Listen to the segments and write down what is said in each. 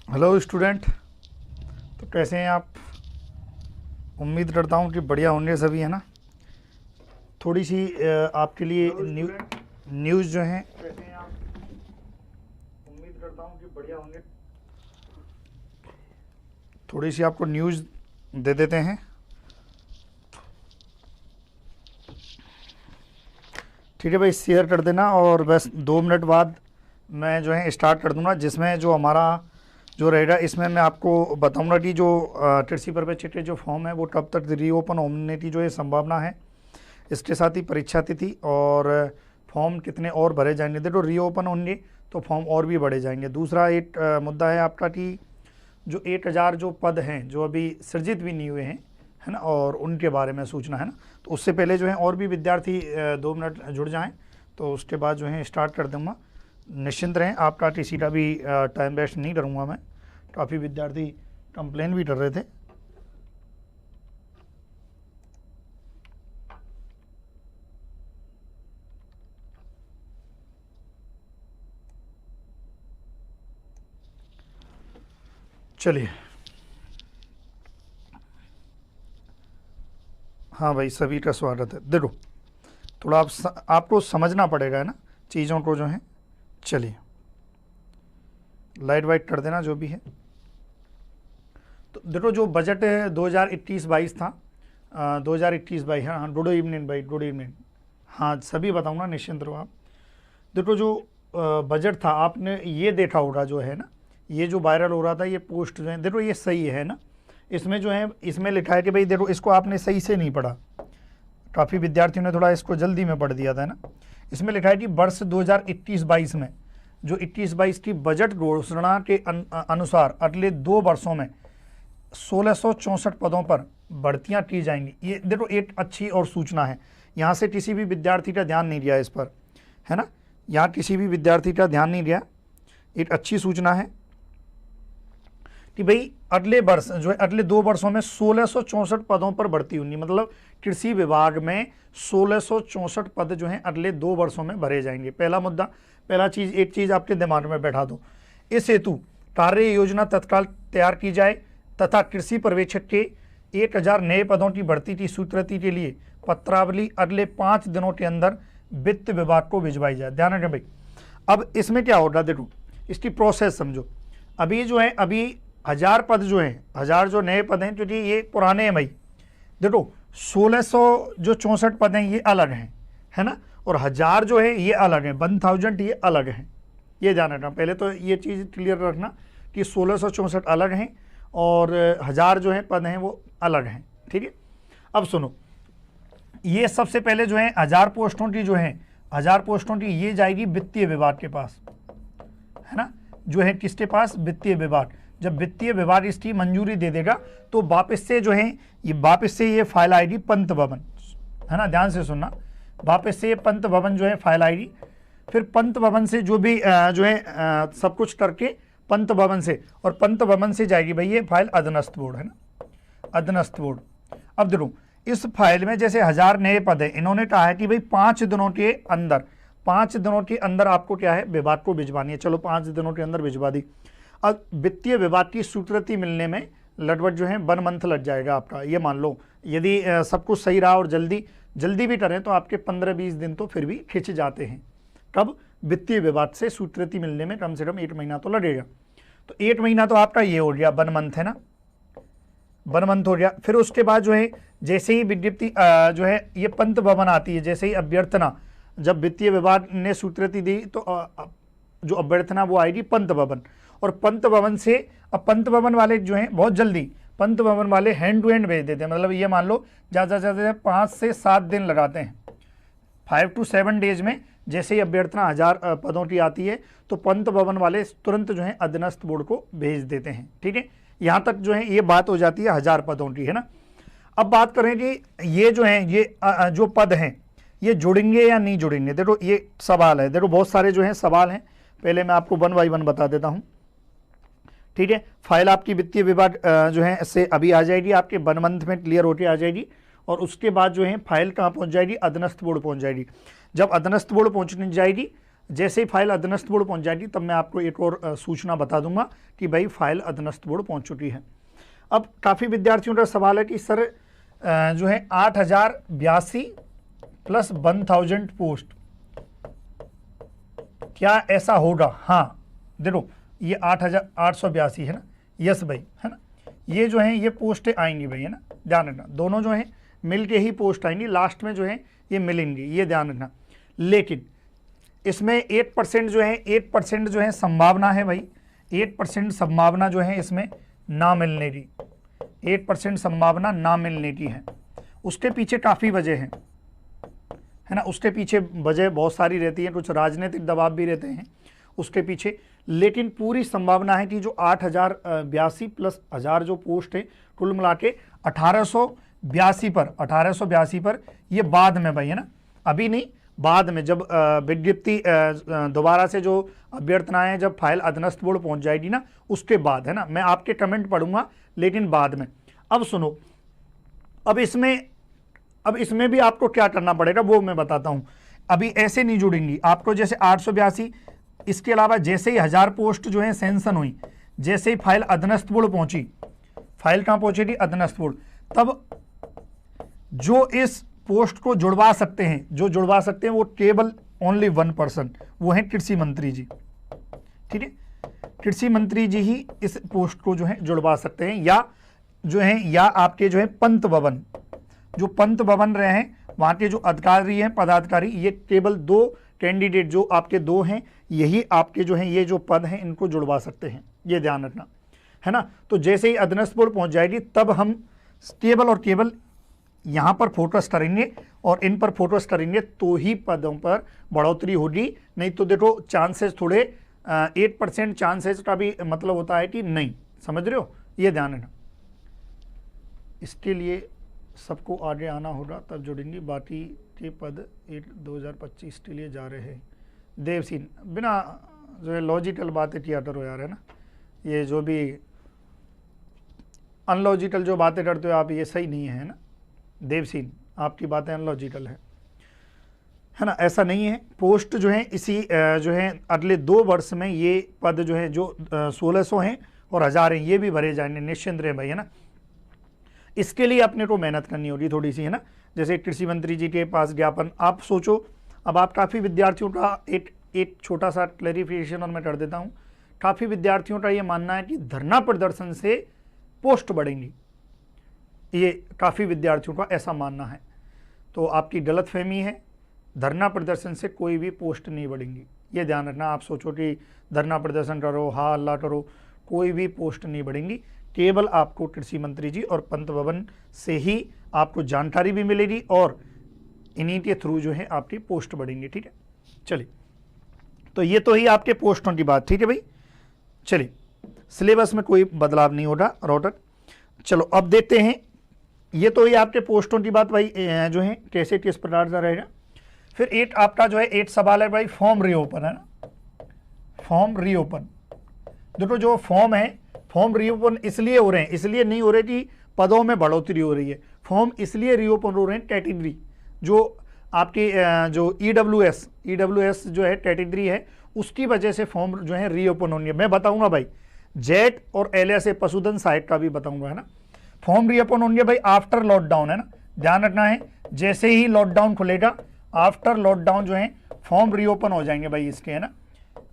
Hello student. तो कैसे हैं आप? उम्मीद करता हूँ कि बढ़िया होंगे सभी, है ना। थोड़ी सी आपके लिए न्यूज़ जो हैं, कैसे हैं आप? उम्मीद करता हूँ कि बढ़िया होंगे। थोड़ी सी आपको न्यूज़ दे देते हैं। ठीक है भाई, शेयर कर देना और बस 2 मिनट बाद मैं जो है स्टार्ट कर दूंगा, जिसमें जो हमारा जो रहेगा इसमें मैं आपको बताऊंगा कि जो कृषि प्रवेश के जो फॉर्म है वो कब तक रीओपन होने की जो है संभावना है। इसके साथ ही परीक्षा तिथि और फॉर्म कितने और भरे जाएंगे। देखो रीओपन होंगे तो फॉर्म और भी भरे जाएंगे। दूसरा एक मुद्दा है आपका कि जो 1000 जो पद हैं जो अभी सृजित भी नहीं हुए हैं, है ना, और उनके बारे में सूचना, है ना। तो उससे पहले जो है और भी विद्यार्थी 2 मिनट जुड़ जाएं तो उसके बाद जो है स्टार्ट कर दूँगा। निश्चिंत रहें, आपका किसी का भी टाइम वेस्ट नहीं करूँगा मैं। काफ़ी विद्यार्थी कंप्लेन भी कर रहे थे। चलिए, हाँ भाई, सभी का स्वागत है। देखो, थोड़ा आपको समझना पड़ेगा, है ना, चीज़ों को जो है। चलिए, लाइट वाइट कर देना जो भी है। तो देखो, जो बजट 2021-22 था, 2021-22, हाँ, गुड इवनिंग भाई, गुड इवनिंग। हाँ, सभी बताऊँगा, निश्चिंत रहो आप। देखो, जो बजट था आपने ये देखा होगा जो है ना, ये जो वायरल हो रहा था, ये पोस्ट जो है, देखो ये सही है ना। इसमें जो है, इसमें लिखा है कि भाई देखो, इसको आपने सही से नहीं पढ़ा। काफ़ी विद्यार्थियों ने थोड़ा इसको जल्दी में पढ़ दिया था, है ना। इसमें लिखा है कि वर्ष 2021-22 में जो 21-22 की बजट घोषणा के अनुसार अगले 2 वर्षों में 1664 पदों पर भर्तियां की जाएंगी। ये देखो एक अच्छी और सूचना है। यहाँ से किसी भी विद्यार्थी का ध्यान नहीं दिया इस पर, है ना। यहाँ किसी भी विद्यार्थी का ध्यान नहीं दिया। एक अच्छी सूचना है कि भाई अगले वर्ष जो है, अगले 2 वर्षों में 1664 पदों पर भर्ती होंगी। मतलब कृषि विभाग में 1664 पद जो हैं अगले 2 वर्षों में भरे जाएंगे। पहला मुद्दा, पहला चीज़, एक चीज़ आपके दिमाग में बैठा दो। इस हेतु कार्य योजना तत्काल तैयार की जाए तथा कृषि पर्यवेक्षक के 1000 नए पदों की भर्ती की स्वीकृति के लिए पत्रावली अगले 5 दिनों के अंदर वित्त विभाग को भिजवाई जाए। ध्यान रखें भाई। अब इसमें क्या होगा, देखो इसकी प्रोसेस समझो। अभी जो है, अभी 1000 पद जो हैं, 1000 जो नए पद हैं, क्योंकि ये पुराने हैं भाई। देखो 1600 जो 64 पद हैं ये अलग हैं, है ना, और 1000 जो है ये अलग हैं, 1000 ये अलग हैं। ये ध्यान रखना, पहले तो ये चीज़ क्लियर रखना कि 1664 अलग हैं और 1000 जो है पद हैं वो अलग हैं। ठीक है, अब सुनो, ये सबसे पहले जो है 1000 पोस्टों की जो है, 1000 पोस्टों की ये जाएगी वित्तीय विभाग के पास, है ना। जो है किसके पास? वित्तीय विभाग। जब वित्तीय विभाग इसकी मंजूरी दे देगा तो वापस से जो है, ये वापस से ये फाइल आएगी पंत भवन, है ना, ध्यान से सुनना। वापस से ये पंत भवन जो है फाइल आएगी। फिर पंत भवन से जो भी जो है सब कुछ करके पंत भवन से, और पंत भवन से जाएगी भाई ये फाइल अधीनस्थ बोर्ड, है ना, अधीनस्थ बोर्ड। अब देखो, इस फाइल में जैसे 1000 नए पद है, इन्होंने कहा है कि भाई 5 दिनों के अंदर, 5 दिनों के अंदर आपको क्या है, विभाग को भिजवानी है। चलो 5 दिनों के अंदर भिजवा दी। अब वित्तीय विभाग की स्वीकृति मिलने में लगभग जो है 1 मंथ लग जाएगा आपका। ये मान लो यदि सब कुछ सही रहा और जल्दी भी करें तो आपके 15-20 दिन तो फिर भी खिंच जाते हैं। कब? वित्तीय विभाग से स्वीकृति मिलने में कम से कम 1 महीना तो लगेगा। तो 1 महीना तो आपका ये हो गया, 1 मंथ, है ना, 1 मंथ हो गया। फिर उसके बाद जो है, जैसे ही विज्ञप्ति जो है ये पंत भवन आती है, जैसे ही अभ्यर्थना, जब वित्तीय विभाग ने स्वीकृति दी तो जो अभ्यर्थना वो आएगी पंत भवन, और पंत भवन से, अब पंत भवन वाले जो हैं बहुत जल्दी, पंत भवन वाले हैंड टू हैंड भेज देते हैं। मतलब ये मान लो ज़्यादा से ज़्यादा 5 से 7 दिन लगाते हैं, 5 to 7 डेज में। जैसे ही अभ्यर्थना 1000 पदों की आती है तो पंत भवन वाले तुरंत जो है अधीनस्थ बोर्ड को भेज देते हैं। ठीक है, यहाँ तक जो है ये बात हो जाती है 1000 पदों की, है ना। अब बात करें कि ये जो है, ये जो पद हैं ये जुड़ेंगे या नहीं जुड़ेंगे। देखो ये सवाल है, देखो बहुत सारे जो हैं सवाल हैं। पहले मैं आपको 1 by 1 बता देता हूँ। ठीक है, फाइल आपकी वित्तीय विभाग जो है से अभी आ जाएगी, आपके 1 मंथ में क्लियर होके आ जाएगी, और उसके बाद जो है फाइल कहाँ पहुँच जाएगी, अधीनस्थ बोर्ड पहुँच जाएगी। जब अधीनस्थ बोर्ड पहुँचने जाएगी जैसे ही फाइल अधीनस्थ बोर्ड पहुंच जाएगी तब मैं आपको एक और सूचना बता दूंगा कि भाई फाइल अधीनस्थ बोर्ड पहुंच चुकी है। अब काफ़ी विद्यार्थियों का सवाल है कि सर जो है 8082 प्लस 1000 पोस्ट, क्या ऐसा होगा? हाँ देखो ये 8882 है ना, यस भाई है ना, ये जो है ये पोस्टें आएंगी भाई है ना, ध्यान रखना, दोनों जो है मिल के ही पोस्ट आएंगी, लास्ट में जो है ये मिलेंगी, ये ध्यान रखना। लेकिन इसमें 8% जो है 8% जो है संभावना है भाई, 8% संभावना जो है इसमें ना मिलने की, 8% संभावना ना मिलने की है। उसके पीछे काफ़ी वजह है ना, उसके पीछे वजह बहुत सारी रहती है, कुछ राजनीतिक दबाव भी रहते हैं उसके पीछे, लेकिन पूरी संभावना है कि जो 8082 प्लस 1000 जो पोस्ट है कुल मिला के 1882 पर ये बाद में भाई है ना, अभी नहीं, बाद में जब विज्ञप्ति दोबारा से जो अभ्यर्थनाएं जब फाइल अधीनस्थ बोर्ड पहुंच जाएगी ना उसके बाद है ना, मैं आपके कमेंट पढ़ूंगा लेकिन बाद में। अब सुनो, अब इसमें भी आपको क्या करना पड़ेगा वो मैं बताता हूं। अभी ऐसे नहीं जुड़ेंगी आपको, जैसे 882, इसके अलावा जैसे ही 1000 पोस्ट जो है सेंशन हुई, जैसे ही फाइल अधीनस्थ बोर्ड पहुंची, फाइल कहां पहुंचेगी? अधीनस्थ बोर्ड, तब जो इस पोस्ट को जुड़वा सकते हैं, जो जुड़वा सकते हैं वो केवल ओनली 1 पर्सन, वो है कृषि मंत्री जी, ठीक है, कृषि मंत्री जी ही इस पोस्ट को जो है जुड़वा सकते हैं, या जो है या आपके जो है पंत भवन, जो पंत भवन रहे हैं वहां के जो अधिकारी हैं, पदाधिकारी, ये केवल 2 कैंडिडेट जो आपके 2 हैं, यही आपके जो हैं ये जो पद हैं इनको जुड़वा सकते हैं, ये ध्यान रखना है ना। तो जैसे ही अधीनस्थ बोर्ड पहुंच जाएगी तब हम केवल और केवल यहाँ पर फोकस करेंगे और इन पर फोकस करेंगे तो ही पदों पर बढ़ोतरी होगी, नहीं तो देखो चांसेस थोड़े 8% चांसेस का भी मतलब होता है कि नहीं, समझ रहे हो, ये ध्यान रखना। इसके लिए सबको आगे आना होगा तब जुड़ेंगे, बाकी के पद 2025 के लिए जा रहे हैं। देवसीन, बिना जो है लॉजिकल बातें किया करो यार है ना, ये जो भी अनलॉजिकल जो बातें करते हो आप ये सही नहीं है ना। देवसीन, आपकी बातें अनलॉजिकल है ना, ऐसा नहीं है। पोस्ट जो है इसी जो है अगले 2 वर्ष में ये पद जो है जो 1600 हैं और 1000 हैं ये भी भरे जाएंगे, निश्चिंत रहे भाई है ना। इसके लिए अपने को मेहनत करनी होगी थोड़ी सी है ना, जैसे कृषि मंत्री जी के पास ज्ञापन, आप सोचो, अब आप काफ़ी विद्यार्थियों का एक छोटा सा क्लैरिफिकेशन और मैं कर देता हूँ। काफ़ी विद्यार्थियों का ये मानना है कि धरना प्रदर्शन से पोस्ट बढ़ेंगी, ये काफ़ी विद्यार्थियों का ऐसा मानना है, तो आपकी गलतफहमी है, धरना प्रदर्शन से कोई भी पोस्ट नहीं बढ़ेंगी, ये ध्यान रखना। आप सोचो कि धरना प्रदर्शन करो, हाँ अल्लाह करो, कोई भी पोस्ट नहीं बढ़ेंगी, केवल आपको कृषि मंत्री जी और पंत भवन से ही आपको जानकारी भी मिलेगी और इन्हीं के थ्रू जो है आपकी पोस्ट बढ़ेंगी, ठीक है। चलिए, तो ये तो ही आपके पोस्टों की बात, ठीक है भाई। चलिए, सिलेबस में कोई बदलाव नहीं होगा रोटर। चलो अब देखते हैं, ये तो ही आपके पोस्टों की बात भाई जो है कैसे किस प्रकार का रहेगा। फिर 8 आपका जो है 8 सवाल है भाई, फॉर्म रीओपन है ना, फॉर्म रीओपन। देखो जो फॉर्म है, फॉर्म रीओपन इसलिए हो रहे हैं, इसलिए नहीं हो रहे कि पदों में बढ़ोतरी हो रही है, फॉर्म इसलिए रीओपन हो रहे हैं, कैटेगरी जो आपकी जो ईडब्ल्यूएस जो है कैटेगरी है उसकी वजह से फॉर्म जो है रीओपन होनी है। मैं बताऊंगा भाई जेट और एलएसए पशुधन सहायक का भी बताऊंगा है ना। फॉर्म रीओपन होनी है भाई आफ्टर लॉकडाउन है ना, ध्यान रखना है, जैसे ही लॉकडाउन खुलेगा आफ्टर लॉकडाउन जो है फॉर्म रीओपन हो जाएंगे भाई इसके है ना,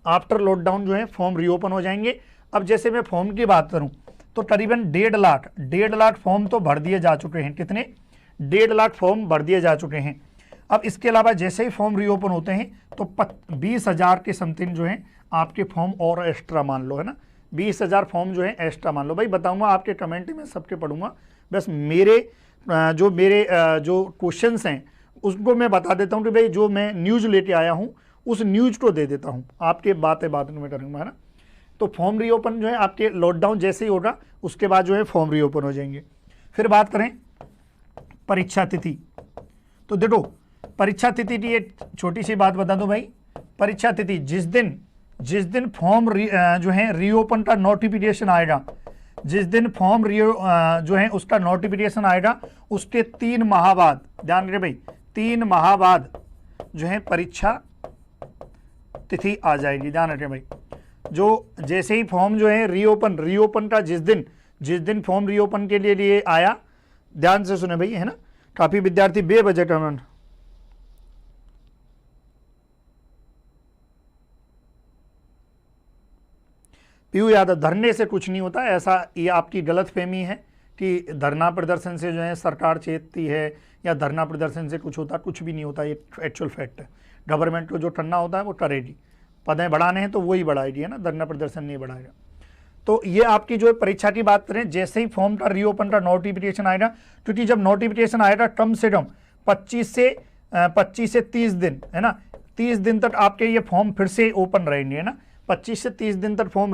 आफ्टर लॉकडाउन जो है फॉर्म रीओपन हो जाएंगे। अब जैसे मैं फॉर्म की बात करूं तो करीबन 1.5 लाख फॉर्म तो भर दिए जा चुके हैं, कितने? 1.5 लाख फॉर्म भर दिए जा चुके हैं। अब इसके अलावा जैसे ही फॉर्म रीओपन होते हैं तो 20,000 के समथिंग जो है आपके फॉर्म और एक्स्ट्रा मान लो है ना, 20,000 फॉर्म जो है एक्स्ट्रा मान लो भाई, बताऊंगा आपके कमेंट में सबके पढ़ूंगा, बस मेरे जो क्वेश्चंस हैं उसको मैं बता देता हूँ कि भाई जो मैं न्यूज़ लेके आया हूँ उस न्यूज़ को दे देता हूँ, आपके बातें में करूँगा है ना। तो फॉर्म रीओपन जो है आपके लॉकडाउन जैसे ही होगा उसके बाद जो है फॉर्म रीओपन हो जाएंगे। फिर बात करें परीक्षा तिथि, तो देखो परीक्षा तिथि की एक छोटी सी बात बता दो भाई, परीक्षा तिथि जिस दिन फॉर्म जो है रीओपन का नोटिफिकेशन आएगा, जिस दिन फॉर्म जो है उसका नोटिफिकेशन आएगा उसके 3 माह बाद, ध्यान रखिए भाई, 3 माह बाद जो है परीक्षा तिथि आ जाएगी, ध्यान रखें भाई। जो जैसे ही फॉर्म जो है रीओपन का जिस दिन फॉर्म रीओपन के लिए आया, ध्यान से सुने भाई, है ना, काफी विद्यार्थी बेबजट अमाउंट, पीयू यादव, धरने से कुछ नहीं होता ऐसा, ये आपकी गलतफहमी है कि धरना प्रदर्शन से जो है सरकार चेतती है या धरना प्रदर्शन से कुछ होता, कुछ भी नहीं होता, ये एक्चुअल फैक्ट है। गवर्नमेंट को जो करना होता है वो करेगी, पदें बढ़ाने हैं तो वही बढ़ाएगी, है ना, धरना प्रदर्शन नहीं बढ़ाएगा। तो ये आपकी जो है परीक्षा की बात करें, जैसे ही फॉर्म का रीओपन का नोटिफिकेशन आएगा, क्योंकि जब नोटिफिकेशन आएगा कम से कम 25 से 30 दिन, है ना, 30 दिन तक आपके ये फॉर्म फिर से ओपन रहेंगे, है ना, 25 से 30 दिन तक फॉर्म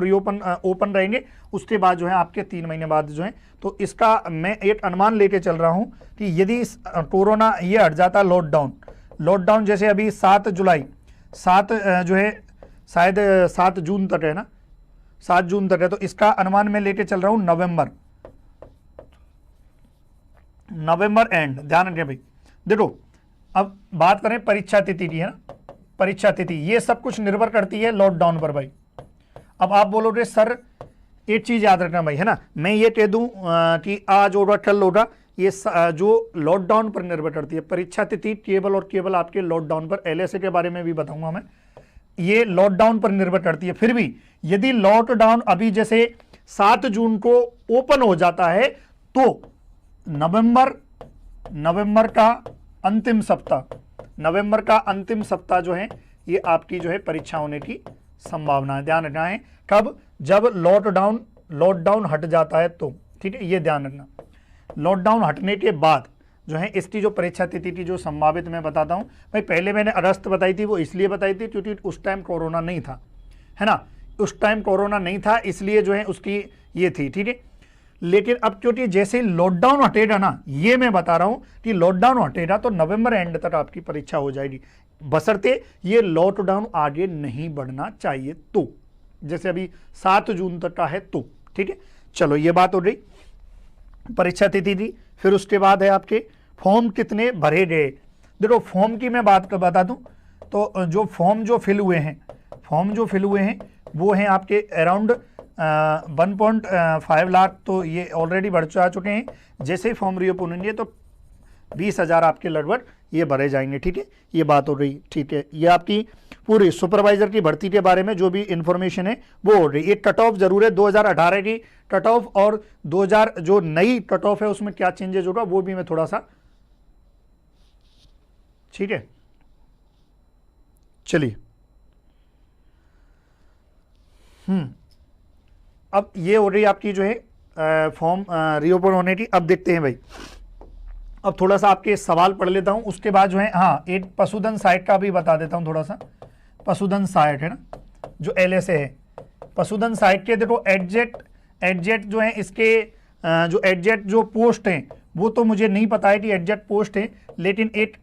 ओपन रहेंगे। उसके बाद जो है आपके 3 महीने बाद जो है, तो इसका मैं एक अनुमान लेके चल रहा हूं कि यदि कोरोना ये हट जाता, लॉकडाउन जैसे अभी 7 जुलाई, 7 जो है शायद 7 जून तक है ना, 7 जून तक है, तो इसका अनुमान मैं लेके चल रहा हूं नवंबर एंड। ध्यान रखिए भाई, देखो अब बात करें परीक्षा तिथि की, है ना, परीक्षा तिथि ये सब कुछ निर्भर करती है लॉकडाउन पर भाई। अब आप बोलोगे सर एक चीज याद रखना भाई, है ना, मैं ये कह दूं कि आज होगा कल होगा, ये जो लॉकडाउन पर निर्भर करती है परीक्षा तिथि, केवल और केवल आपके लॉकडाउन पर, एलएसए के बारे में भी बताऊंगा मैं, ये लॉकडाउन पर निर्भर करती है। फिर भी यदि लॉकडाउन अभी जैसे 7 जून को ओपन हो जाता है तो नवंबर का अंतिम सप्ताह जो है ये आपकी जो है परीक्षा होने की संभावना है। ध्यान रखना है कब, जब लॉकडाउन हट जाता है तो, ठीक है, ये ध्यान रखना। लॉकडाउन हटने के बाद जो है इसकी जो परीक्षा तिथि की जो संभावित मैं बताता हूं भाई। पहले मैंने अगस्त बताई थी, वो इसलिए बताई थी क्योंकि उस टाइम कोरोना नहीं था, है ना, उस टाइम कोरोना नहीं था, इसलिए जो है उसकी ये थी, ठीक है। लेकिन अब क्योंकि जैसे लॉकडाउन हटेगा ना, ये मैं बता रहा हूं कि लॉकडाउन हटेगा तो नवंबर एंड तक आपकी परीक्षा हो जाएगी, बशर्ते ये लॉकडाउन आगे नहीं बढ़ना चाहिए तो, जैसे अभी 7 जून तक का है तो, ठीक है। चलो ये बात हो गई परीक्षा तिथि थी। फिर उसके बाद है आपके फॉर्म कितने भरे गए। देखो फॉर्म की मैं बात बता दूं तो जो फॉर्म जो फिल हुए हैं वो हैं आपके अराउंड 1.5 लाख, तो ये ऑलरेडी बढ़ चुके हैं। जैसे ही फॉर्म रीओपन होंगे तो 20,000 आपके लगभग ये भरे जाएंगे, ठीक है, ये बात हो रही, ठीक है। ये आपकी पूरी सुपरवाइजर की भर्ती के बारे में जो भी इंफॉर्मेशन है वो हो रही है। एक कट ऑफ जरूर है 2018 की कट ऑफ, और 2000 जो नई कट ऑफ है उसमें क्या चेंजेस होगा वो भी मैं थोड़ा सा, ठीक है। चलिए अब ये हो रही आपकी जो है फॉर्म रीओपन होने की। अब देखते हैं भाई, अब थोड़ा सा आपके सवाल पढ़ लेता हूं, उसके बाद जो है हाँ एक पशुधन साइट का भी बता देता हूं थोड़ा सा। पशुधन साइट है ना जो एलएसए है, पशुधन साइट के देखो एडजेट जो है इसके जो एडजेट जो पोस्ट हैं वो तो मुझे नहीं पता है कि एडजेट पोस्ट है, लेकिन एक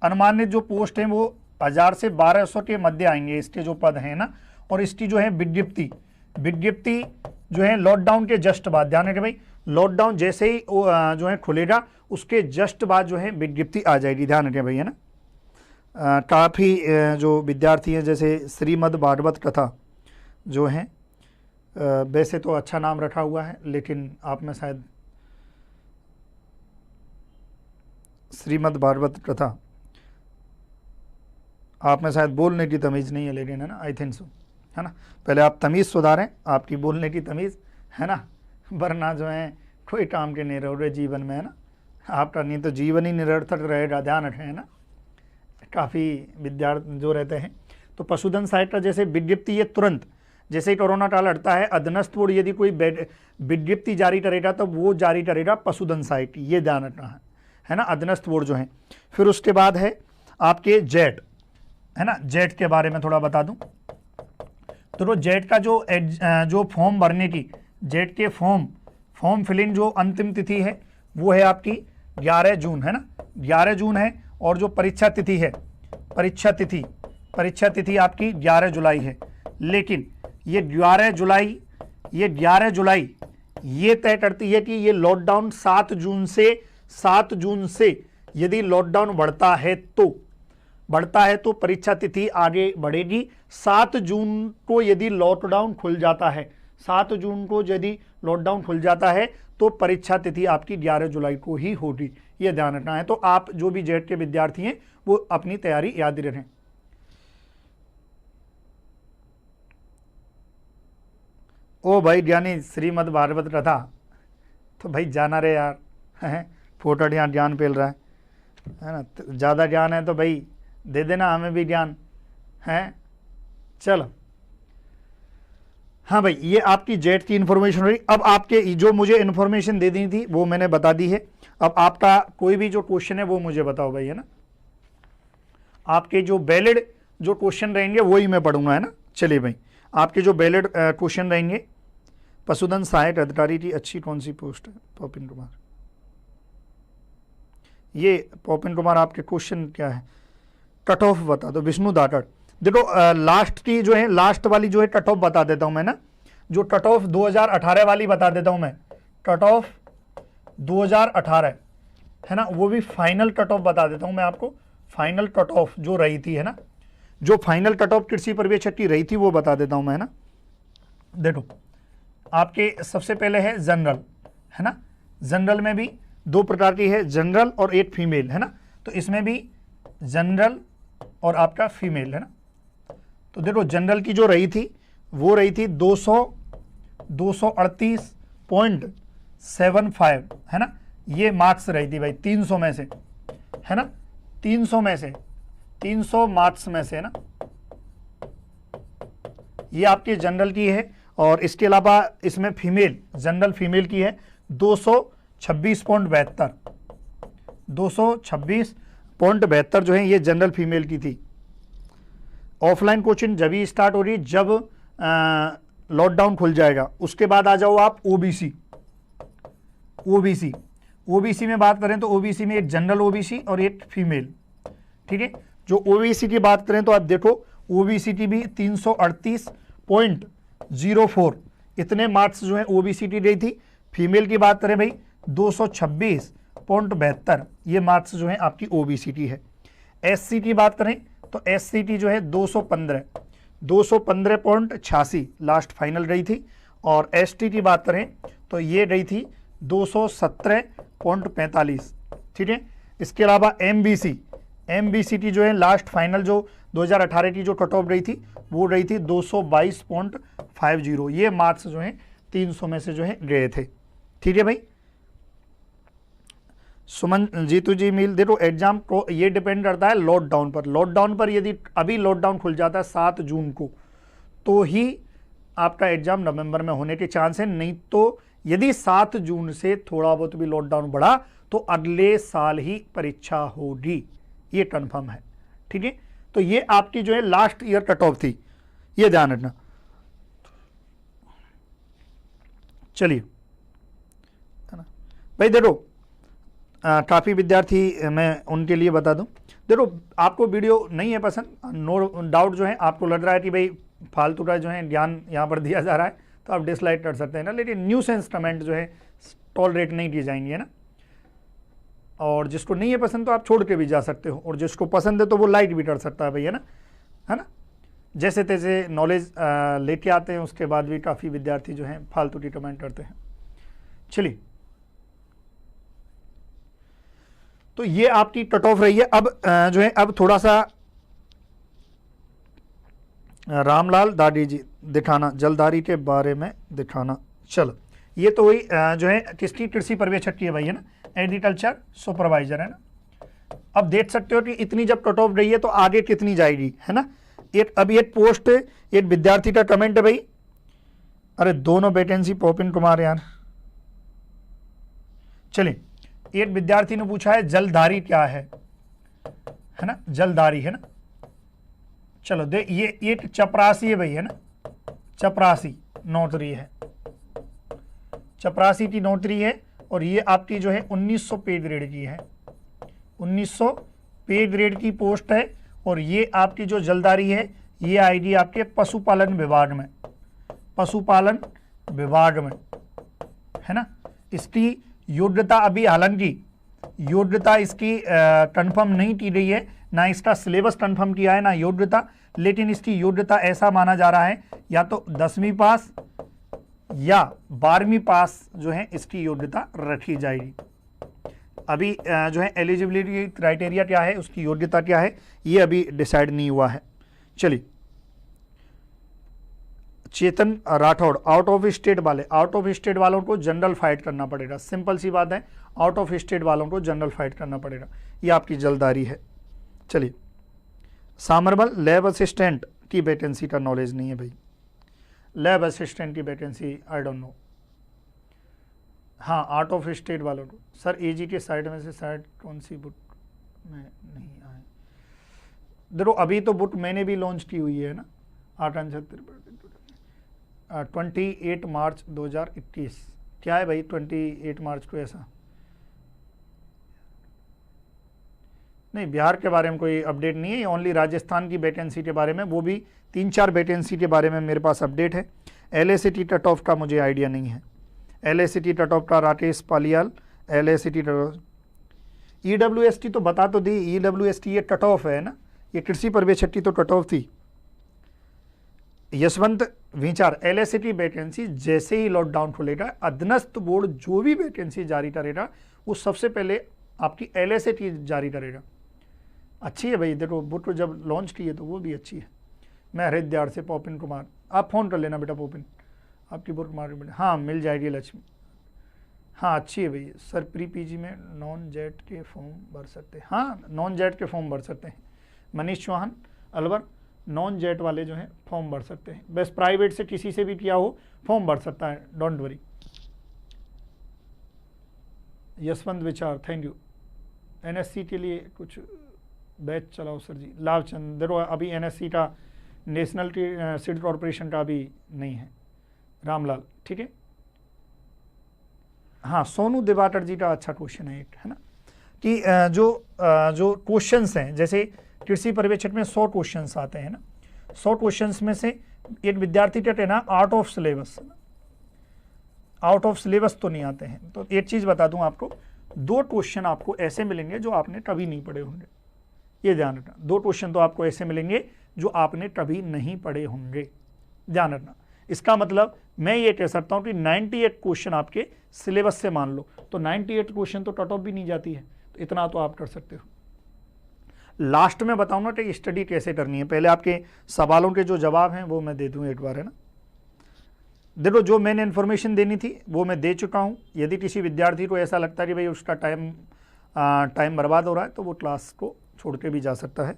अनुमानित जो पोस्ट है वो 1000 से 1200 के मध्य आएंगे इसके जो पद हैं ना। और इसकी जो है विज्ञप्ति जो है लॉकडाउन के जस्ट बाद, ध्यान रखें भाई, लॉकडाउन जैसे ही जो है खुलेगा उसके जस्ट बाद जो है विज्ञप्ति आ जाएगी, ध्यान रखें भाई, है ना। काफ़ी जो विद्यार्थी हैं जैसे श्रीमद् भागवत कथा जो है, वैसे तो अच्छा नाम रखा हुआ है लेकिन आप में शायद श्रीमद् भागवत कथा आप में शायद बोलने की तमीज़ नहीं है, लेकिन है ना, आई थिंक सो, है ना। पहले आप तमीज़ सुधारें, आपकी बोलने की तमीज़, है ना, वरना जो है कोई काम के नहीं रहोगे जीवन में, है ना, आपका नहीं तो जीवन ही निरर्थक रहेगा, ध्यान रखें, है ना। काफ़ी विद्यार्थी जो रहते हैं तो पशुधन साइट का जैसे विज्ञप्ति ये तुरंत जैसे ही कोरोना काल हटता है अधीनस्थ बोर्ड यदि कोई विज्ञप्ति जारी करेगा तो वो जारी करेगा पशुधन साइट, ये ध्यान रखना है ना, अधीनस्थ बोर्ड जो है। फिर उसके बाद है आपके जेट, है ना, जेट के बारे में थोड़ा बता दूं तो जेट का जो फॉर्म भरने की, जेट के फॉर्म फिलिंग जो अंतिम तिथि है वो है आपकी 11 जून, है ना, 11 जून है। और जो परीक्षा तिथि है, परीक्षा तिथि आपकी 11 जुलाई है। लेकिन ये 11 जुलाई ये तय करती है कि ये लॉकडाउन 7 जून से यदि लॉकडाउन बढ़ता है तो बढ़ता है तो परीक्षा तिथि आगे बढ़ेगी। 7 जून को यदि लॉकडाउन खुल जाता है, 7 जून को यदि लॉकडाउन खुल जाता है तो परीक्षा तिथि आपकी 11 जुलाई को ही होगी, ये ध्यान रखना है। तो आप जो भी जेट के विद्यार्थी हैं वो अपनी तैयारी याद रखें। ओ भाई ज्ञानी श्रीमद् भागवत कथा, तो भाई जाना रे यार, हैं फोटो यहाँ ज्ञान फैल रहा है ना, ज़्यादा ज्ञान है तो भाई दे देना हमें भी ज्ञान है। चलो हाँ भाई, ये आपकी जेट की इन्फॉर्मेशन रही। अब आपके जो मुझे इन्फॉर्मेशन दे दी थी वो मैंने बता दी है। अब आपका कोई भी जो क्वेश्चन है वो मुझे बताओ भाई, है ना। आपके जो वैलिड जो क्वेश्चन रहेंगे वही मैं पढ़ूंगा, है ना। चलिए भाई, आपके जो वैलिड क्वेश्चन रहेंगे, पशुधन सहायक अधिकारी की अच्छी कौन सी पोस्ट है? पॉपिन कुमार, ये पॉपिन कुमार आपके क्वेश्चन क्या है? कट ऑफ बता दो। विष्णु दाटड़, देखो लास्ट की जो है, लास्ट वाली जो है कट ऑफ बता देता हूं मैं ना, जो कट ऑफ 2018 वाली बता देता हूं मैं, कट ऑफ 2018 है ना, वो भी फाइनल कट ऑफ बता देता हूं मैं आपको। फाइनल कट ऑफ जो रही थी, है ना, जो फाइनल कट ऑफ कृषि प्रवेश की रही थी वो बता देता हूं मैं, है ना। देखो आपके सबसे पहले है जनरल, है ना। जनरल में भी 2 प्रकार की है, जनरल और एक फीमेल, है ना। तो इसमें भी जनरल और आपका फीमेल, है ना। तो देखो जनरल की जो रही थी वो रही थी 238.75, है ना। ये मार्क्स रही थी भाई 300 में से, है ना, 300 में से, 300 मार्क्स में से, है ना। ये आपकी जनरल की है। और इसके अलावा इसमें फीमेल, जनरल फीमेल की है 226.72, 226.72 जो है ये जनरल फीमेल की थी। ऑफलाइन कोचिंग जब ही स्टार्ट हो रही जब लॉकडाउन खुल जाएगा। उसके बाद आ जाओ आप ओबीसी। ओबीसी, ओबीसी में बात करें तो ओबीसी में एक जनरल ओबीसी और एक फीमेल, ठीक है। जो ओबीसी की बात करें तो आप देखो ओबीसी की भी 338.04 इतने मार्क्स जो है ओबीसी की गई थी। फीमेल की बात करें भाई 226.72 ये मार्क्स जो है आपकी ओबीसी की है। एससी की बात करें तो एससी की जो है 215.86 लास्ट फाइनल रही थी। और एसटी की बात करें तो ये रही थी 217.45, ठीक है। इसके अलावा एमबीसी की जो है लास्ट फाइनल जो 2018 की जो कट ऑफ रही थी वो रही थी 222.50। ये मार्क्स जो है 300 में से जो है गए थे, ठीक है भाई। सुमन जीतू जी मिल, देखो एग्जाम को ये डिपेंड करता है लॉकडाउन पर। लॉकडाउन पर यदि अभी लॉकडाउन खुल जाता है 7 जून को तो ही आपका एग्जाम नवंबर में होने के चांस है। नहीं तो यदि 7 जून से थोड़ा बहुत भी लॉकडाउन बढ़ा तो अगले साल ही परीक्षा होगी, ये कन्फर्म है, ठीक है। तो ये आपकी जो है लास्ट ईयर कट ऑफ थी, ये ध्यान रखना। चलिए है ना भाई, देखो काफ़ी विद्यार्थी मैं उनके लिए बता दूं, देखो आपको वीडियो नहीं है पसंद, नो डाउट जो है आपको लग रहा है कि भाई फालतू का जो है ज्ञान यहाँ पर दिया जा रहा है तो आप डिसलाइक कर सकते हैं ना, लेकिन न्यूसेंस कमेंट जो है टॉलरेट नहीं की जाएंगे, है ना। और जिसको नहीं है पसंद तो आप छोड़ के भी जा सकते हो, और जिसको पसंद है तो वो लाइक भी कर सकता है भाई, है ना, है ना। जैसे तैसे नॉलेज लेके आते हैं, उसके बाद भी काफ़ी विद्यार्थी जो हैं फालतू की कमेंट करते हैं। चलिए, तो ये आपकी कट ऑफ रही है। अब जो है अब थोड़ा सा रामलाल दादी जी दिखाना, जलदारी के बारे में दिखाना। चलो, ये तो वही जो है किसकी, कृषि पर्यवेक्षक की है भाई, है ना, एग्रीकल्चर सुपरवाइजर, है ना। अब देख सकते हो कि इतनी जब कट ऑफ रही है तो आगे कितनी जाएगी, है ना। अब एक पोस्ट, एक विद्यार्थी का कमेंट है भाई, अरे दोनों वैकेंसी पॉपिन कुमार यार। चलिए, एक विद्यार्थी ने पूछा है जलधारी क्या है ना, जलधारी, है ना। चलो दे, ये एक चपरासी है भाई, है ना, चपरासी नौकरी है, चपरासी की नौकरी है। और ये आपकी जो है 1900 पे ग्रेड की है, 1900 पे ग्रेड की पोस्ट है। और ये आपकी जो जलधारी है ये आएगी आपके पशुपालन विभाग में, पशुपालन विभाग में, है ना। इसकी योग्यता अभी, हालांकि योग्यता इसकी कंफर्म नहीं की गई है, ना इसका सिलेबस कंफर्म किया है, ना योग्यता, लेकिन इसकी योग्यता ऐसा माना जा रहा है या तो 10वीं पास या 12वीं पास जो है इसकी योग्यता रखी जाएगी। अभी जो है एलिजिबिलिटी क्राइटेरिया क्या है, उसकी योग्यता क्या है, ये अभी डिसाइड नहीं हुआ है। चलिए, चेतन राठौड़, आउट ऑफ स्टेट वालों को जनरल फाइट करना पड़ेगा, सिंपल सी बात है, आउट ऑफ स्टेट वालों को जनरल फाइट करना पड़ेगा, ये आपकी जल्दबाजी है। चलिए, सामरबल लैब असिस्टेंट की वैकेंसी का नॉलेज नहीं है भाई, लैब असिस्टेंट की वैकेंसी आई डोंट नो। हाँ, आउट ऑफ स्टेट वालों को सर एजी के साइड में से साइड कौन सी बुक में नहीं आए, देखो अभी तो बुक मैंने भी लॉन्च की हुई है ना, 28 मार्च 2021, क्या है भाई 28 मार्च को ऐसा नहीं, बिहार के बारे में कोई अपडेट नहीं है, ओनली राजस्थान की वैकेंसी के बारे में, वो भी 3-4 वैकेंसी के बारे में मेरे पास अपडेट है। LACT कट ऑफ का मुझे आइडिया नहीं है, LACT कट ऑफ का Rakesh Paliyal, LACT cut off, EWST तो बता तो दी, EWST ये कट ऑफ है ना, ये कृषि पर्यवेक्षक की तो कट ऑफ थी। यशवंत विचार, LACT वैकेंसी जैसे ही लॉकडाउन खुलेगा, अधीनस्थ बोर्ड जो भी वैकेंसी जारी करेगा वो सबसे पहले आपकी LACT जारी करेगा। अच्छी है भाई, देखो बुक जब लॉन्च की है तो वो भी अच्छी है। मैं हरिद्वार से पोपिन कुमार, आप फ़ोन कर लेना बेटा पोपिन, आपकी बुक मार्केट, हाँ मिल जाएगी लक्ष्मी, हाँ अच्छी है भाई। सर प्री PG में नॉन जेट के फॉर्म भर सकते हैं, हाँ नॉन जेट के फॉर्म भर सकते हैं। मनीष चौहान अलवर, नॉन जेट वाले जो हैं फॉर्म भर सकते हैं, बस प्राइवेट से किसी से भी किया हो फॉर्म भर सकता है, डोंट वरी। यशवंत विचार, थैंक यू। NSC के लिए कुछ बैच चलाओ सर जी। लाभचंद, देखो अभी NSC का नेशनल सीड कॉरपोरेशन का अभी नहीं है। रामलाल, ठीक है, हाँ सोनू दिवाकर जी का अच्छा क्वेश्चन है एक, है ना, कि जो क्वेश्चंस हैं, जैसे कृषि पर्यवेक्षक में 100 क्वेश्चंस आते हैं ना, 100 क्वेश्चंस में से एक विद्यार्थी कहते हैं ना out of syllabus, out of syllabus तो नहीं आते हैं। तो एक चीज़ बता दूं आपको, 2 क्वेश्चन आपको ऐसे मिलेंगे जो आपने कभी नहीं पढ़े होंगे, ये ध्यान रखना। 2 क्वेश्चन तो आपको ऐसे मिलेंगे जो आपने कभी नहीं पढ़े होंगे, ध्यान रखना। इसका मतलब मैं ये कह सकता हूँ कि 98 क्वेश्चन आपके सिलेबस से मान लो, तो 98 क्वेश्चन तो कट ऑफ भी नहीं जाती है, तो इतना तो आप कर सकते हो। लास्ट में बताऊंगा कि स्टडी कैसे करनी है, पहले आपके सवालों के जो जवाब हैं वो मैं दे दूँ एक बार, है ना। देखो जो मैंने इन्फॉर्मेशन देनी थी वो मैं दे चुका हूँ। यदि किसी विद्यार्थी को ऐसा लगता है कि भाई उसका टाइम बर्बाद हो रहा है तो वो क्लास को छोड़ के भी जा सकता है।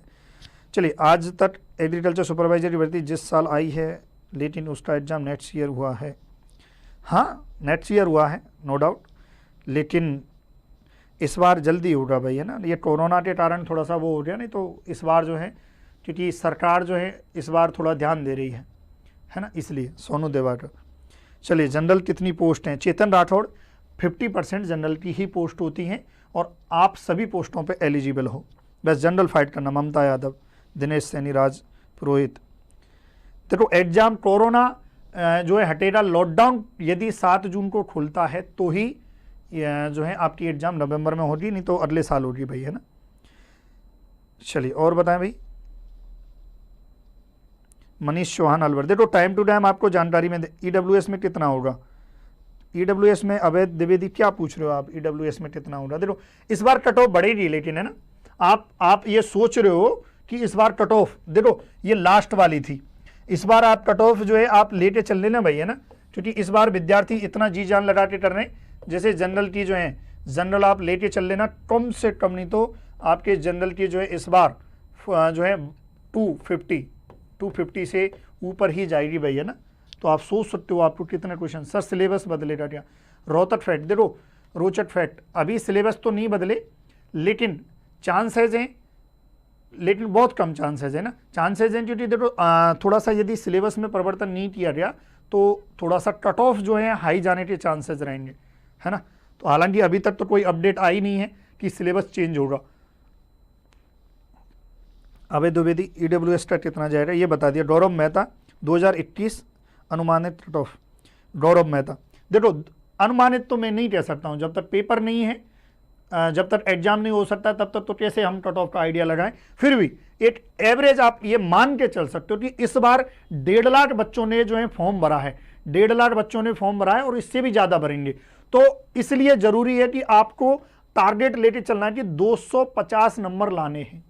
चलिए, आज तक एग्रीकल्चर सुपरवाइजर की भर्ती जिस साल आई है लेकिन उसका एग्ज़ाम नेक्स्ट ईयर हुआ है, हाँ नेक्स्ट ईयर हुआ है नो डाउट, लेकिन इस बार जल्दी होगा भाई, है ना। ये कोरोना के कारण थोड़ा सा वो हो गया, नहीं तो इस बार जो है क्योंकि सरकार जो है इस बार थोड़ा ध्यान दे रही है ना, इसलिए। सोनू देवाकर, चलिए जनरल कितनी पोस्ट हैं? चेतन राठौड़, 50% जनरल की ही पोस्ट होती हैं और आप सभी पोस्टों पे एलिजिबल हो, बस जनरल फाइट करना। ममता यादव, दिनेश सैनी, राज पुरोहित। देखो एग्जाम कोरोना जो है हटेगा, लॉकडाउन यदि 7 जून को खुलता है तो ही जो है आपकी एग्जाम नवंबर में होगी, नहीं तो अगले साल होगी भाई, है ना। चलिए और बताएं भाई। मनीष चौहान अलवर, देखो टाइम टू टाइम आपको जानकारी में EWS में कितना होगा, EWS में अवैध द्विवेदी क्या पूछ रहे हो आप, EWS में कितना होगा? देखो इस बार कट ऑफ बढ़ेगी, लेकिन है ना, आप ये सोच रहे हो कि इस बार कट ऑफ, देखो ये लास्ट वाली थी, इस बार आप कट ऑफ जो है आप लेके चल लेना भाई, है ना, क्योंकि इस बार विद्यार्थी इतना जी जान लगा के कर रहे हैं। जैसे जनरल की जो है, जनरल आप लेके चल लेना, कम से कम नहीं तो आपके जनरल की जो है इस बार जो है 250 से ऊपर ही जाएगी भाई, है ना। तो आप सोच सकते हो आपको कितने क्वेश्चन। सर सिलेबस बदलेगा क्या? रोचक फैक्ट, देखो रोचक फैक्ट, अभी सिलेबस तो नहीं बदले लेकिन चांसेज हैं, लेकिन बहुत कम चांसेज है ना, चांसेज हैं क्योंकि देखो थोड़ा सा यदि सिलेबस में परिवर्तन नहीं किया गया तो थोड़ा सा कट ऑफ जो है हाई जाने के चांसेज रहेंगे, है ना। तो हालांकि अभी तक तो कोई अपडेट आई नहीं है कि सिलेबस चेंज होगा। अवैध द्विवेदी EWS का कितना जाएगा ये बता दिया। गौरव मेहता 2021 अनुमानित कट ऑफ, गौरव मेहता देखो अनुमानित तो मैं नहीं कह सकता हूं, जब तक पेपर नहीं है जब तक एग्जाम नहीं हो सकता तब तक तो कैसे हम कट ऑफ का आइडिया लगाएं। फिर भी एक एवरेज आप ये मान के चल सकते हो कि इस बार 1.5 लाख बच्चों ने जो है फॉर्म भरा है, 1.5 लाख बच्चों ने फॉर्म भरा है और इससे भी ज्यादा भरेंगे। तो इसलिए जरूरी है कि आपको टारगेट लेके चलना है कि 250 नंबर लाने हैं,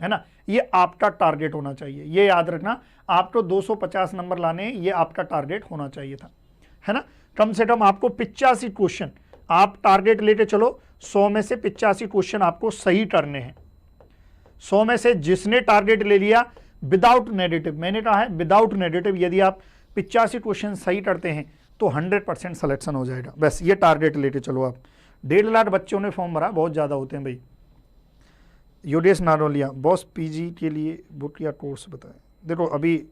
है ना, ये आपका टारगेट होना चाहिए। ये याद रखना, आपको 250 नंबर लाने हैं, ये आपका टारगेट होना चाहिए था, है ना। कम से कम आपको 85 क्वेश्चन आप टारगेट लेके चलो। 100 में से 85 क्वेश्चन आपको सही करने हैं। 100 में से जिसने टारगेट ले लिया विदाउट नेगेटिव, मैंने कहा है विदाउट नेगेटिव, यदि आप 85 क्वेश्चन सही करते हैं तो 100% सिलेक्शन हो जाएगा। बस ये टारगेट लेके चलो आप। 1.5 लाख बच्चों ने फॉर्म भरा, बहुत ज़्यादा होते हैं भाई। योगेश नारोलिया, बॉस पीजी के लिए बुक या कोर्स बताएं। देखो अभी,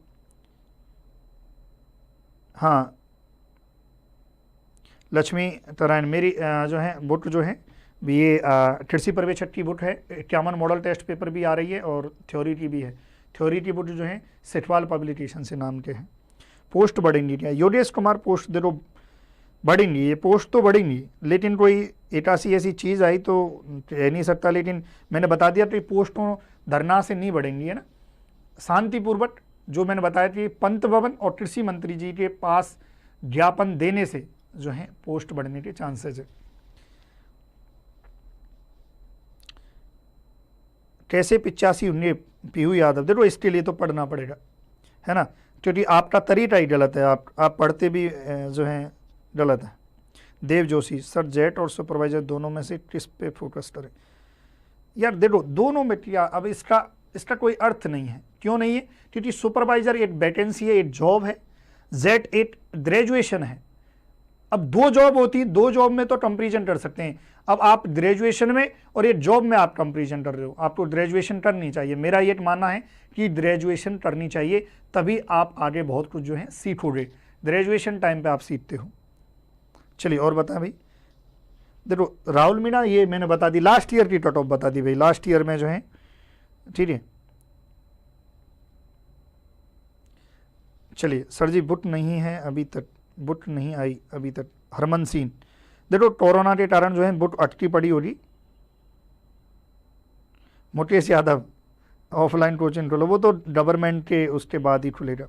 हाँ लक्ष्मी नारायण, मेरी जो है बुक जो है ये कृषि पर्यवेक्षक की बुक है। 51 मॉडल टेस्ट पेपर भी आ रही है और थ्योरी की भी है। थ्योरी की बुक जो है सेठवाल पब्लिकेशन से नाम के हैं। पोस्ट बढ़ेंगी क्या? योगेश कुमार, पोस्ट देखो बढ़ेंगी, ये पोस्ट तो बढ़ेंगी, लेकिन कोई एक ऐसी चीज़ आई तो कह नहीं सकता। लेकिन मैंने बता दिया कि पोस्टों धरना से नहीं बढ़ेंगी, है ना। शांतिपूर्वक जो मैंने बताया कि पंत भवन और कृषि मंत्री जी के पास ज्ञापन देने से जो है पोस्ट बढ़ने के चांसेस है। कैसे 85 होंगे पीहू यादव? देखो इसके लिए तो पढ़ना पड़ेगा, है ना, क्योंकि आपका तरीका ही गलत है, आप पढ़ते भी जो है गलत है। देव जोशी, सर जेट और सुपरवाइजर दोनों में से किस पे फोकस करें? यार देखो दोनों में क्या, अब इसका कोई अर्थ नहीं है। क्यों नहीं है? क्योंकि सुपरवाइजर एक वैकेंसी है, एक जॉब है, जेट एक ग्रेजुएशन है। अब 2 जॉब होती, 2 जॉब में तो कंपेरिजन कर सकते हैं। अब आप ग्रेजुएशन में और एक जॉब में आप कंपेरिजन कर रहे हो, आपको ग्रेजुएशन करनी चाहिए। मेरा ये मानना है कि ग्रेजुएशन करनी चाहिए, तभी आप आगे बहुत कुछ जो है सीखोगे। ग्रेजुएशन टाइम पे आप सीखते हो। चलिए और बताएं भाई। देखो राहुल मीणा, ये मैंने बता दी, लास्ट ईयर की कट ऑफ बता दी भाई, लास्ट ईयर में जो है, ठीक है। चलिए सर जी, बुक नहीं है अभी तक, बुक नहीं आई अभी तक। हरमन सिंह, देखो कोरोना के कारण जो है बुक अटकी पड़ी होगी। मुकेश यादव, ऑफलाइन कोचिंग खोलो, वो तो गवर्नमेंट के उसके बाद ही खुलेगा।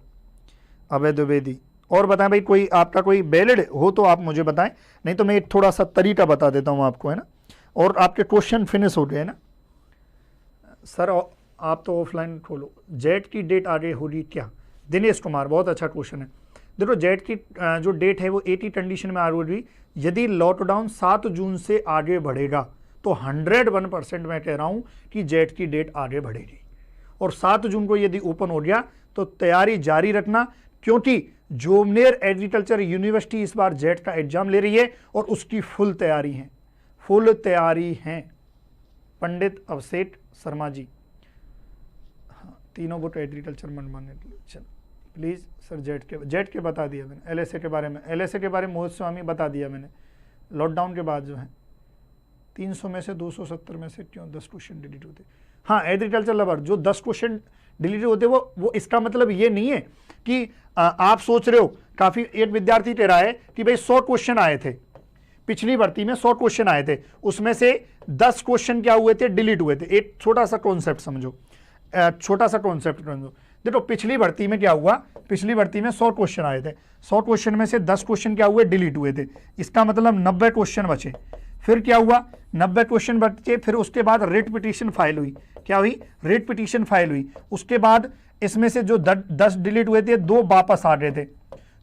अभय द्विवेदी, और बताएं भाई, कोई आपका कोई वैलिड हो तो आप मुझे बताएं, नहीं तो मैं थोड़ा सा तरीका बता देता हूं आपको, है ना। और आपके क्वेश्चन फिनिश हो गए, है ना सर, आप तो ऑफलाइन खोलो। जेट की डेट आगे होगी क्या? दिनेश कुमार, बहुत अच्छा क्वेश्चन है। देखो जेट की जो डेट है वो 80 कंडीशन में आ रही। यदि लॉकडाउन 7 जून से आगे बढ़ेगा तो 101% मैं कह रहा हूं कि जेट की डेट आगे बढ़ेगी। और 7 जून को यदि ओपन हो गया तो तैयारी जारी रखना, क्योंकि जोमनेर एग्रीकल्चर यूनिवर्सिटी इस बार जेट का एग्जाम ले रही है और उसकी फुल तैयारी है, फुल तैयारी है। पंडित अवसेट शर्मा जी, हाँ तीनों बुक एग्रीकल्चर मनमाने, चलो प्लीज़ सर जेट के बता दिया मैंने। एलएसए के बारे में, एलएसए के बारे में मोहित स्वामी बता दिया मैंने। लॉकडाउन के बाद जो है 300 में से 270 में से क्यों 10 क्वेश्चन डिलीट होते? हाँ एग्रीकल्चर लवर, जो 10 क्वेश्चन डिलीट होते वो इसका मतलब ये नहीं है कि आप सोच रहे हो, काफ़ी एक विद्यार्थी कह रहा है कि भाई 100 क्वेश्चन आए थे पिछली भर्ती में, 100 क्वेश्चन आए थे, उसमें से 10 क्वेश्चन क्या हुए थे, डिलीट हुए थे। एक छोटा सा कॉन्सेप्ट समझो, छोटा सा कॉन्सेप्ट समझो। देखो पिछली भर्ती में क्या हुआ, पिछली भर्ती में 100 क्वेश्चन आए थे, 100 क्वेश्चन में से 10 क्वेश्चन क्या हुए, डिलीट हुए थे। इसका मतलब 90 क्वेश्चन बचे। फिर क्या हुआ, 90 क्वेश्चन बचे, फिर उसके बाद रिट पिटीशन फाइल हुई। क्या हुई? रिट पिटीशन फाइल हुई। उसके बाद इसमें से जो 10 डिलीट हुए थे, 2 वापस आ रहे थे,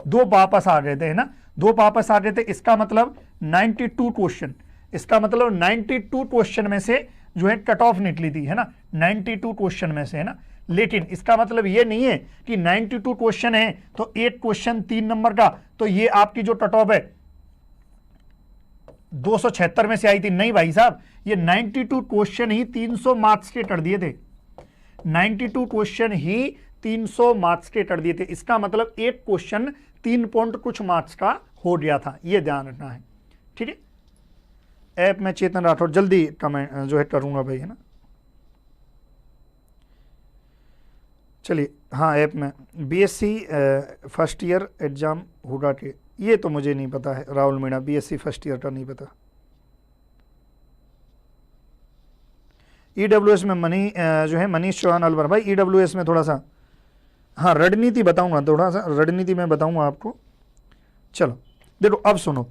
2 वापस आ रहे थे, है ना, 2 वापस आ रहे थे। इसका मतलब 92 क्वेश्चन, इसका मतलब 92 क्वेश्चन में से जो है कट ऑफ निकली थी, है ना, 92 क्वेश्चन में से, है ना। लेकिन इसका मतलब ये नहीं है कि 92 क्वेश्चन है तो 1 क्वेश्चन 3 नंबर का, तो ये आपकी जो कट ऑफ है 276 में से आई थी। नहीं भाई साहब, ये 92 क्वेश्चन ही 300 मार्क्स के कर दिए थे, 92 क्वेश्चन ही 300 मार्क्स के कर दिए थे। इसका मतलब 1 क्वेश्चन 3 पॉइंट कुछ मार्क्स का हो गया था, ये ध्यान रखना है, ठीक है। ऐप में चेतन राठौर, जल्दी कमेंट जो है करूंगा भाई, है ना। चलिए हाँ, ऐप में बीएससी फर्स्ट ईयर एग्जाम होगा के, ये तो मुझे नहीं पता है Rahul Meena, BSc first year का नहीं पता। ईडब्ल्यूएस में जो है मनीष चौहान अलवर भाई, ईडब्ल्यूएस में थोड़ा सा, हाँ रणनीति बताऊंगा, थोड़ा सा रणनीति में बताऊंगा आपको। चलो देखो अब सुनो,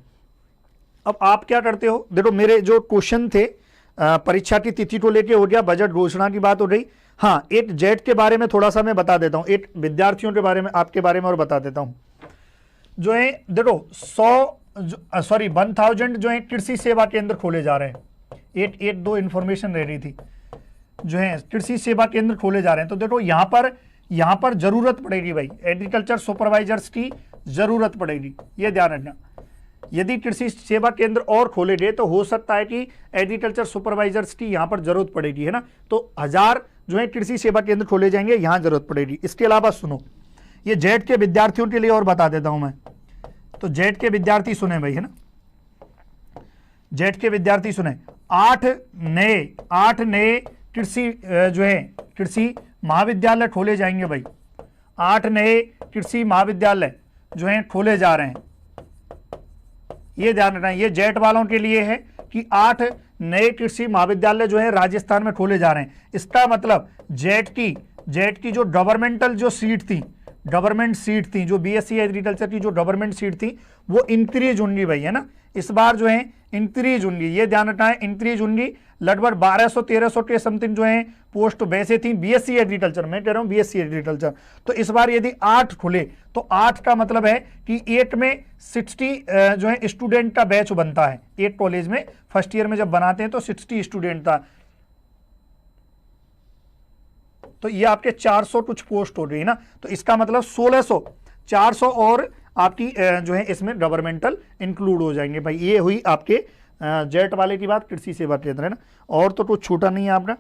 अब आप क्या करते हो, देखो मेरे जो क्वेश्चन थे परीक्षा की तिथि को लेके हो गया, बजट घोषणा की बात हो रही। हाँ, एक जेट के बारे में थोड़ा सा मैं बता देता हूं, एक विद्यार्थियों के बारे में, आपके बारे में और बता देता हूं। जो है देखो 1000 जो है कृषि सेवा केंद्र खोले जा रहे हैं। एक दो इंफॉर्मेशन रह रही थी, जो है कृषि सेवा केंद्र खोले जा रहे हैं। तो देखो यहाँ पर जरूरत पड़ेगी भाई, एग्रीकल्चर सुपरवाइजर्स की जरूरत पड़ेगी, ये ध्यान रखना। यदि कृषि सेवा केंद्र और खोले गए तो हो सकता है कि एग्रीकल्चर सुपरवाइजर्स की यहाँ पर जरूरत पड़ेगी, है ना। तो 1000 जो है कृषि सेवा केंद्र खोले जाएंगे, यहाँ जरूरत पड़ेगी। इसके अलावा सुनो, ये जेट के विद्यार्थियों के लिए और बता देता हूं मैं। तो जेट के विद्यार्थी सुने भाई, है ना, जेट के विद्यार्थी सुने, 8 नए कृषि जो है कृषि महाविद्यालय खोले जाएंगे भाई। 8 नए कृषि महाविद्यालय जो है खोले जा रहे हैं, ये ध्यान रखना। ये जेट वालों के लिए है कि 8 नए कृषि महाविद्यालय जो है राजस्थान में खोले जा रहे हैं। इसका मतलब जेट की जो गवर्नमेंटल जो सीट थी, गवर्नमेंट सीट थी, जो बीएससी एग्रीकल्चर की जो गवर्नमेंट सीट थी वो इंक्रीज होंगी भाई, है ना। इस बार जो है इंक्रीज होंगी, ये ध्यान रखना है, इंक्रीज होंगी। लगभग 1200-1300 के समथिंग जो है पोस्ट वैसे थी बीएससी एग्रीकल्चर, मैं कह रहा हूं बीएससी एग्रीकल्चर। तो इस बार यदि 8 खुले तो 8 का मतलब है कि 8 में 60 जो है स्टूडेंट का बैच बनता है। एक कॉलेज में फर्स्ट ईयर में जब बनाते हैं तो 60 स्टूडेंट था, तो ये आपके 400 कुछ पोस्ट हो रही है ना। तो इसका मतलब 1600, 400 और आपकी जो है इसमें गवर्नमेंटल इंक्लूड हो जाएंगे भाई। ये हुई आपके जेट वाले की बात, कृषि सेवा केंद्र, है ना। और तो कुछ छूटा नहीं है आपका,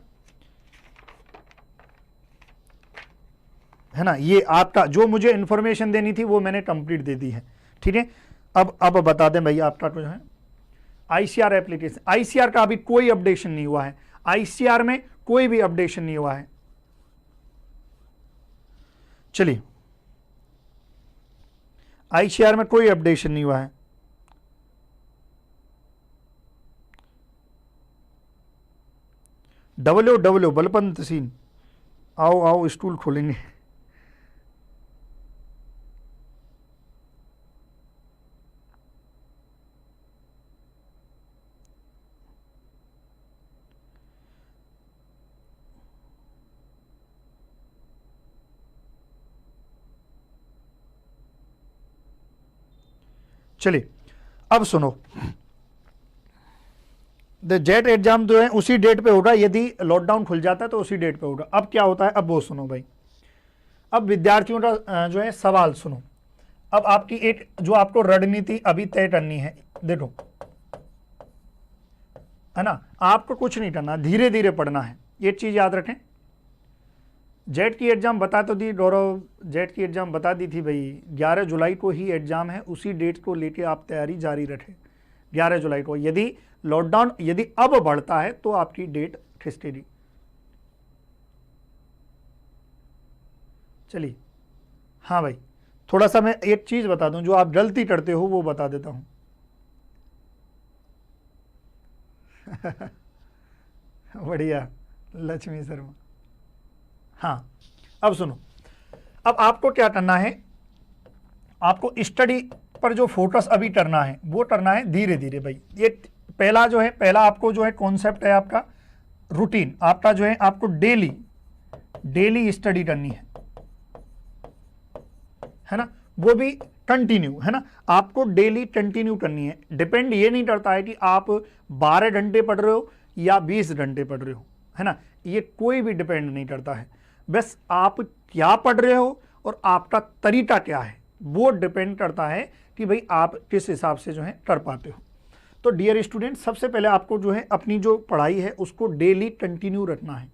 है ना। ये आपका जो मुझे इंफॉर्मेशन देनी थी वो मैंने कंप्लीट दे दी है, ठीक है। अब बता दें भाई, आपका जो है आईसीआर एप्लीकेशन, आईसीआर का अभी कोई अपडेशन नहीं हुआ है, आईसीआर में कोई भी अपडेशन नहीं हुआ है। चलिए, आईसीआर में कोई अपडेशन नहीं हुआ है। डब्ल्यू बलपंत सिंह, आओ स्टूल खोलेंगे। चलिए अब सुनो, जेट एग्जाम जो है उसी डेट पे होगा, यदि लॉकडाउन खुल जाता है तो उसी डेट पे होगा। अब क्या होता है, अब वो सुनो भाई, अब विद्यार्थियों का जो है सवाल सुनो। अब आपकी एक जो आपको रणनीति अभी तय करनी है, देखो, है ना, आपको कुछ नहीं करना, धीरे धीरे पढ़ना है, ये चीज याद रखें। जेट की एग्जाम बता तो दी गौरव, जेट की एग्जाम बता दी थी भाई, 11 जुलाई को ही एग्जाम है, उसी डेट को लेके आप तैयारी जारी रखें। 11 जुलाई को यदि लॉकडाउन यदि अब बढ़ता है तो आपकी डेट खिसकेगी। चलिए, हाँ भाई, थोड़ा सा मैं एक चीज बता दूं, जो आप गलती करते हो वो बता देता हूं। बढ़िया, लक्ष्मी शर्मा। हाँ, अब सुनो, अब आपको क्या करना है, आपको स्टडी पर जो फोकस अभी करना है वो करना है धीरे धीरे भाई। ये पहला जो है, पहला आपको जो है कॉन्सेप्ट है आपका रूटीन, आपका जो है आपको डेली स्टडी करनी है ना, वो भी कंटिन्यू, है ना, आपको डेली कंटिन्यू करनी है। डिपेंड ये नहीं करता है कि आप 12 घंटे पढ़ रहे हो या 20 घंटे पढ़ रहे हो, है ना, ये कोई भी डिपेंड नहीं करता है। बस आप क्या पढ़ रहे हो और आपका तरीका क्या है वो डिपेंड करता है कि भाई आप किस हिसाब से जो है कर पाते हो। तो डियर स्टूडेंट, सबसे पहले आपको जो है अपनी जो पढ़ाई है उसको डेली कंटिन्यू रखना है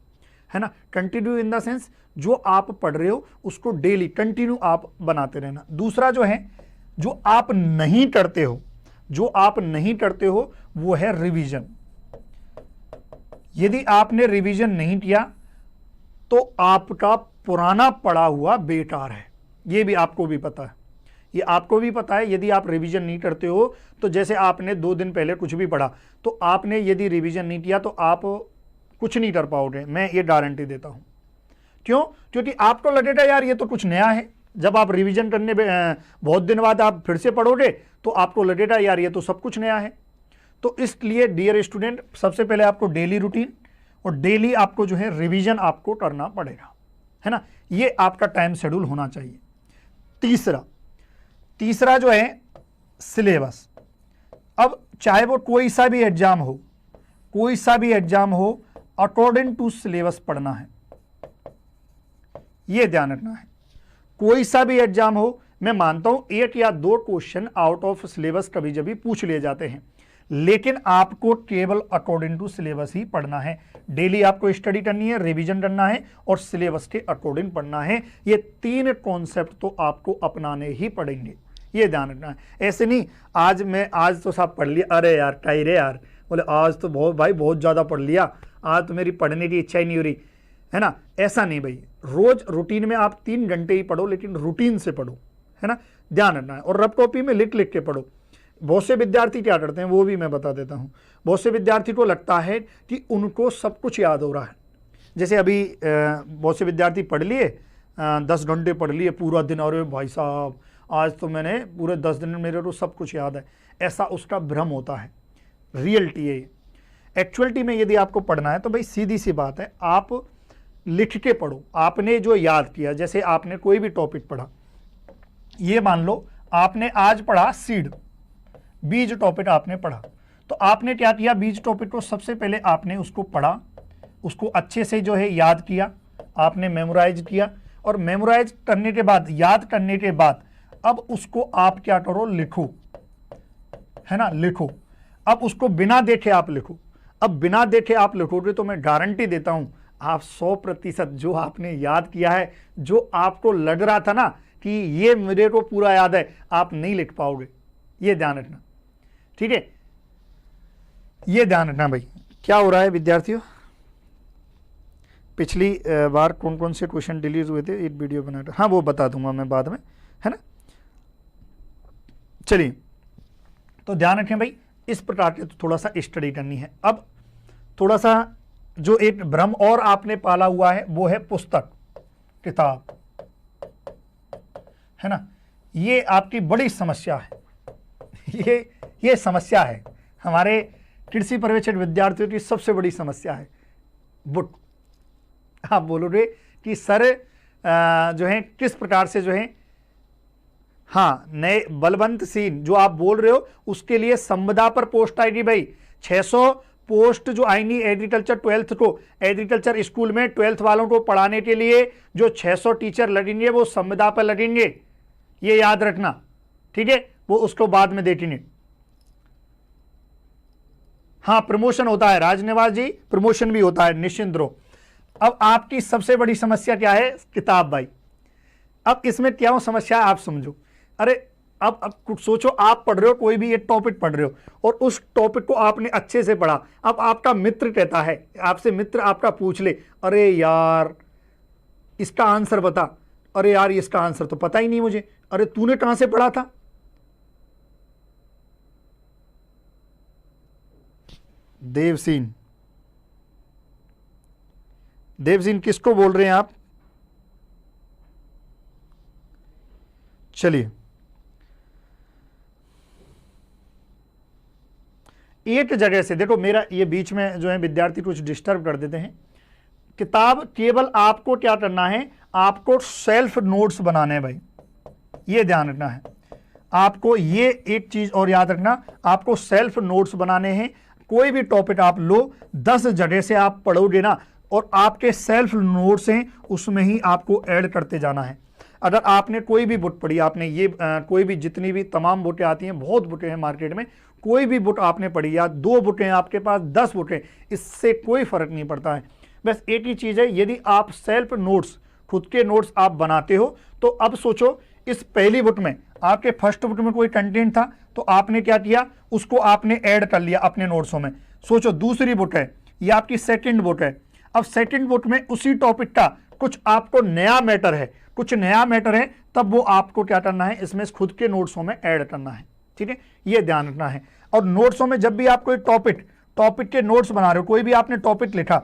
ना। कंटिन्यू इन द सेंस जो आप पढ़ रहे हो उसको डेली कंटिन्यू आप बनाते रहना। दूसरा जो है, जो आप नहीं करते हो वो है रिवीजन। यदि आपने रिवीजन नहीं किया तो आपका पुराना पढ़ा हुआ बेकार है, ये भी आपको भी पता है, ये आपको भी पता है। यदि आप रिवीजन नहीं करते हो तो जैसे आपने 2 दिन पहले कुछ भी पढ़ा, तो आपने यदि रिवीजन नहीं किया तो आप कुछ नहीं कर पाओगे, मैं ये गारंटी देता हूं। क्यों? क्योंकि आपको लगेगा यार ये तो कुछ नया है। जब आप रिवीजन करने बहुत दिन बाद आप फिर से पढ़ोगे तो आपको लगेगा यार ये तो सब कुछ नया है। तो इसलिए डियर स्टूडेंट, सबसे पहले आपको डेली रूटीन और डेली आपको जो है रिवीजन आपको करना पड़ेगा, है ना। ये आपका टाइम शेड्यूल होना चाहिए। तीसरा जो है सिलेबस। अब चाहे वो कोई सा भी एग्जाम हो, अकॉर्डिंग टू सिलेबस पढ़ना है, ये ध्यान रखना है। कोई सा भी एग्जाम हो, मैं मानता हूं 1 या 2 क्वेश्चन आउट ऑफ सिलेबस कभी कभी पूछ लिए जाते हैं, लेकिन आपको केवल अकॉर्डिंग टू सिलेबस ही पढ़ना है। डेली आपको स्टडी करनी है, रिवीजन करना है और सिलेबस के अकॉर्डिंग पढ़ना है। ये 3 कॉन्सेप्ट तो आपको अपनाने ही पड़ेंगे, ये ध्यान रखना है। ऐसे नहीं आज तो साहब पढ़ लिया, अरे यार टाई रे यार, बोले आज तो बहुत ज़्यादा पढ़ लिया, आज तो मेरी पढ़ने की इच्छा ही नहीं हो रही, है ना। ऐसा नहीं भाई, रोज रूटीन में आप 3 घंटे ही पढ़ो, लेकिन रूटीन से पढ़ो, है ना, ध्यान रखना है। और रफ कॉपी में लिख लिख के पढ़ो। बहुत से विद्यार्थी क्या करते हैं वो भी मैं बता देता हूँ। बहुत से विद्यार्थी को लगता है कि उनको सब कुछ याद हो रहा है। जैसे अभी बहुत से विद्यार्थी पढ़ लिए, 10 घंटे पढ़ लिए पूरा दिन, और भाई साहब आज तो मैंने पूरे 10 दिन में मेरे को सब कुछ याद है। ऐसा उसका भ्रम होता है, रियलिटी है। एक्चुअलिटी में यदि आपको पढ़ना है तो भाई सीधी सी बात है, आप लिख के पढ़ो। आपने जो याद किया, जैसे आपने कोई भी टॉपिक पढ़ा, ये मान लो आपने आज पढ़ा सीड, बीज टॉपिक आपने पढ़ा, तो आपने क्या किया, बीज टॉपिक को सबसे पहले आपने उसको पढ़ा, उसको अच्छे से जो है याद किया, आपने मेमोराइज किया, और मेमोराइज करने के बाद, याद करने के बाद अब उसको आप क्या करो, लिखो, है ना, लिखो। अब उसको बिना देखे आप लिखो। अब बिना देखे आप लिखोगे तो मैं गारंटी देता हूं आप 100% जो आपने याद किया है, जो आपको लग रहा था ना कि ये मेरे को पूरा याद है, आप नहीं लिख पाओगे। ये ध्यान रखना, ठीक है, ये ध्यान रखना भाई। क्या हो रहा है विद्यार्थियों, पिछली बार कौन कौन से क्वेश्चन डिलीट हुए थे, एक वीडियो बना था, हाँ वो बता दूंगा मैं बाद में, है ना। चलिए, तो ध्यान रखें भाई, इस प्रकार के तो थोड़ा सा स्टडी करनी है। अब थोड़ा सा जो एक भ्रम और आपने पाला हुआ है वो है पुस्तक, किताब, है ना। ये आपकी बड़ी समस्या है, ये समस्या है, हमारे कृषि पर्यवेक्षक विद्यार्थियों की सबसे बड़ी समस्या है बुक। आप बोलोगे कि सर जो है किस प्रकार से जो है, हाँ, नए बलवंत सिंह जो आप बोल रहे हो उसके लिए संविदा पर पोस्ट आएगी भाई। 600 पोस्ट जो आएंगी एग्रीकल्चर 12th को, एग्रीकल्चर स्कूल में 12th वालों को पढ़ाने के लिए जो 600 टीचर लगेंगे वो संविदा पर लगेंगे, ये याद रखना, ठीक है। वो उसको बाद में देखेंगे। हाँ, प्रमोशन होता है राजनिवास जी, प्रमोशन भी होता है, निश्चिंत रहो। अब आपकी सबसे बड़ी समस्या क्या है, किताब भाई। अब इसमें क्या समस्या है आप समझो। अरे अब कुछ सोचो, आप पढ़ रहे हो, कोई भी एक टॉपिक पढ़ रहे हो और उस टॉपिक को आपने अच्छे से पढ़ा। अब आपका मित्र कहता है, आपसे मित्र आपका पूछ ले, अरे यार इसका आंसर बता, अरे यार इसका आंसर तो पता ही नहीं मुझे, अरे तूने कहां से पढ़ा था। देवसीन किसको बोल रहे हैं आप? चलिए, एक जगह से देखो, मेरा ये बीच में जो है विद्यार्थी कुछ डिस्टर्ब कर देते हैं। किताब केवल आपको क्या करना है, आपको सेल्फ नोट्स बनाने हैं भाई, ये ध्यान रखना है आपको। ये एक चीज और याद रखना, आपको सेल्फ नोट्स बनाने हैं। कोई भी टॉपिक आप लो, 10 जगह से आप पढ़ोगे ना, और आपके सेल्फ नोट्स हैं उसमें ही आपको ऐड करते जाना है। अगर आपने कोई भी बुक पढ़ी, आपने ये कोई भी, जितनी भी तमाम बुकें आती हैं, बहुत बुकें हैं मार्केट में, कोई भी बुक आपने पढ़ी, या 2 बुकें आपके पास, 10 बुकें, इससे कोई फर्क नहीं पड़ता है। बस एक ही चीज है, यदि आप सेल्फ नोट्स, खुद के नोट्स आप बनाते हो, तो अब सोचो इस पहली बुक में, आपके फर्स्ट बुक में कोई कंटेंट था तो आपने क्या किया, उसको आपने ऐड कर लिया अपने नोट्सों में। सोचो दूसरी बुक है, ये आपकी सेकंड बुक है। अब सेकंड बुक में उसी टॉपिक का कुछ आपको नया मैटर है, तब वो आपको क्या करना है, इसमें खुद के नोट्सों में ऐड करना है, ठीक है, ये ध्यान रखना है। और नोट्सों में जब भी आप कोई टॉपिक के नोट्स बना रहे हो, कोई भी आपने टॉपिक लिखा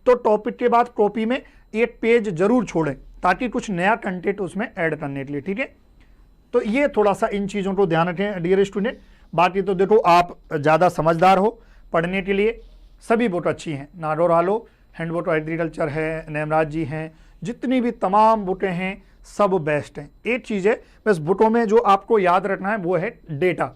तो टॉपिक के बाद कॉपी में एक पेज जरूर छोड़ें ताकि कुछ नया कंटेंट उसमें ऐड करने के लिए, ठीक है। तो ये थोड़ा सा इन चीज़ों को ध्यान रखें डियर स्टूडेंट। बाकी तो देखो आप ज़्यादा समझदार हो पढ़ने के लिए, सभी बुक अच्छी हैं, नाडोर आलो, हैंडबुक एग्रीकल्चर है, नेमराज जी हैं, जितनी भी तमाम बुकें हैं सब बेस्ट हैं। एक चीज़ है बस बुकों में जो आपको याद रखना है वो है डेटा,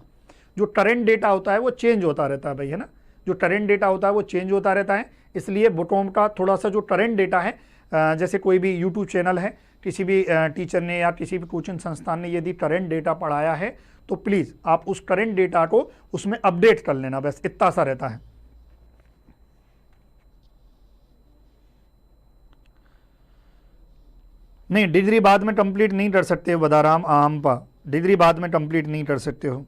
जो करेंट डेटा होता है वो चेंज होता रहता है भाई, है ना, जो करेंट डेटा होता है वो चेंज होता रहता है, इसलिए बुकों का थोड़ा सा जो करेंट डेटा है, जैसे कोई भी यूट्यूब चैनल है, किसी भी टीचर ने या किसी भी कोचिंग संस्थान ने यदि करेंट डेटा पढ़ाया है तो प्लीज़ आप उस करेंट डेटा को उसमें अपडेट कर लेना, बस इतना सा रहता है। नहीं, डिग्री बाद में कंप्लीट नहीं कर सकते हो बदाराम आमपा, डिग्री बाद में कंप्लीट नहीं कर सकते हो।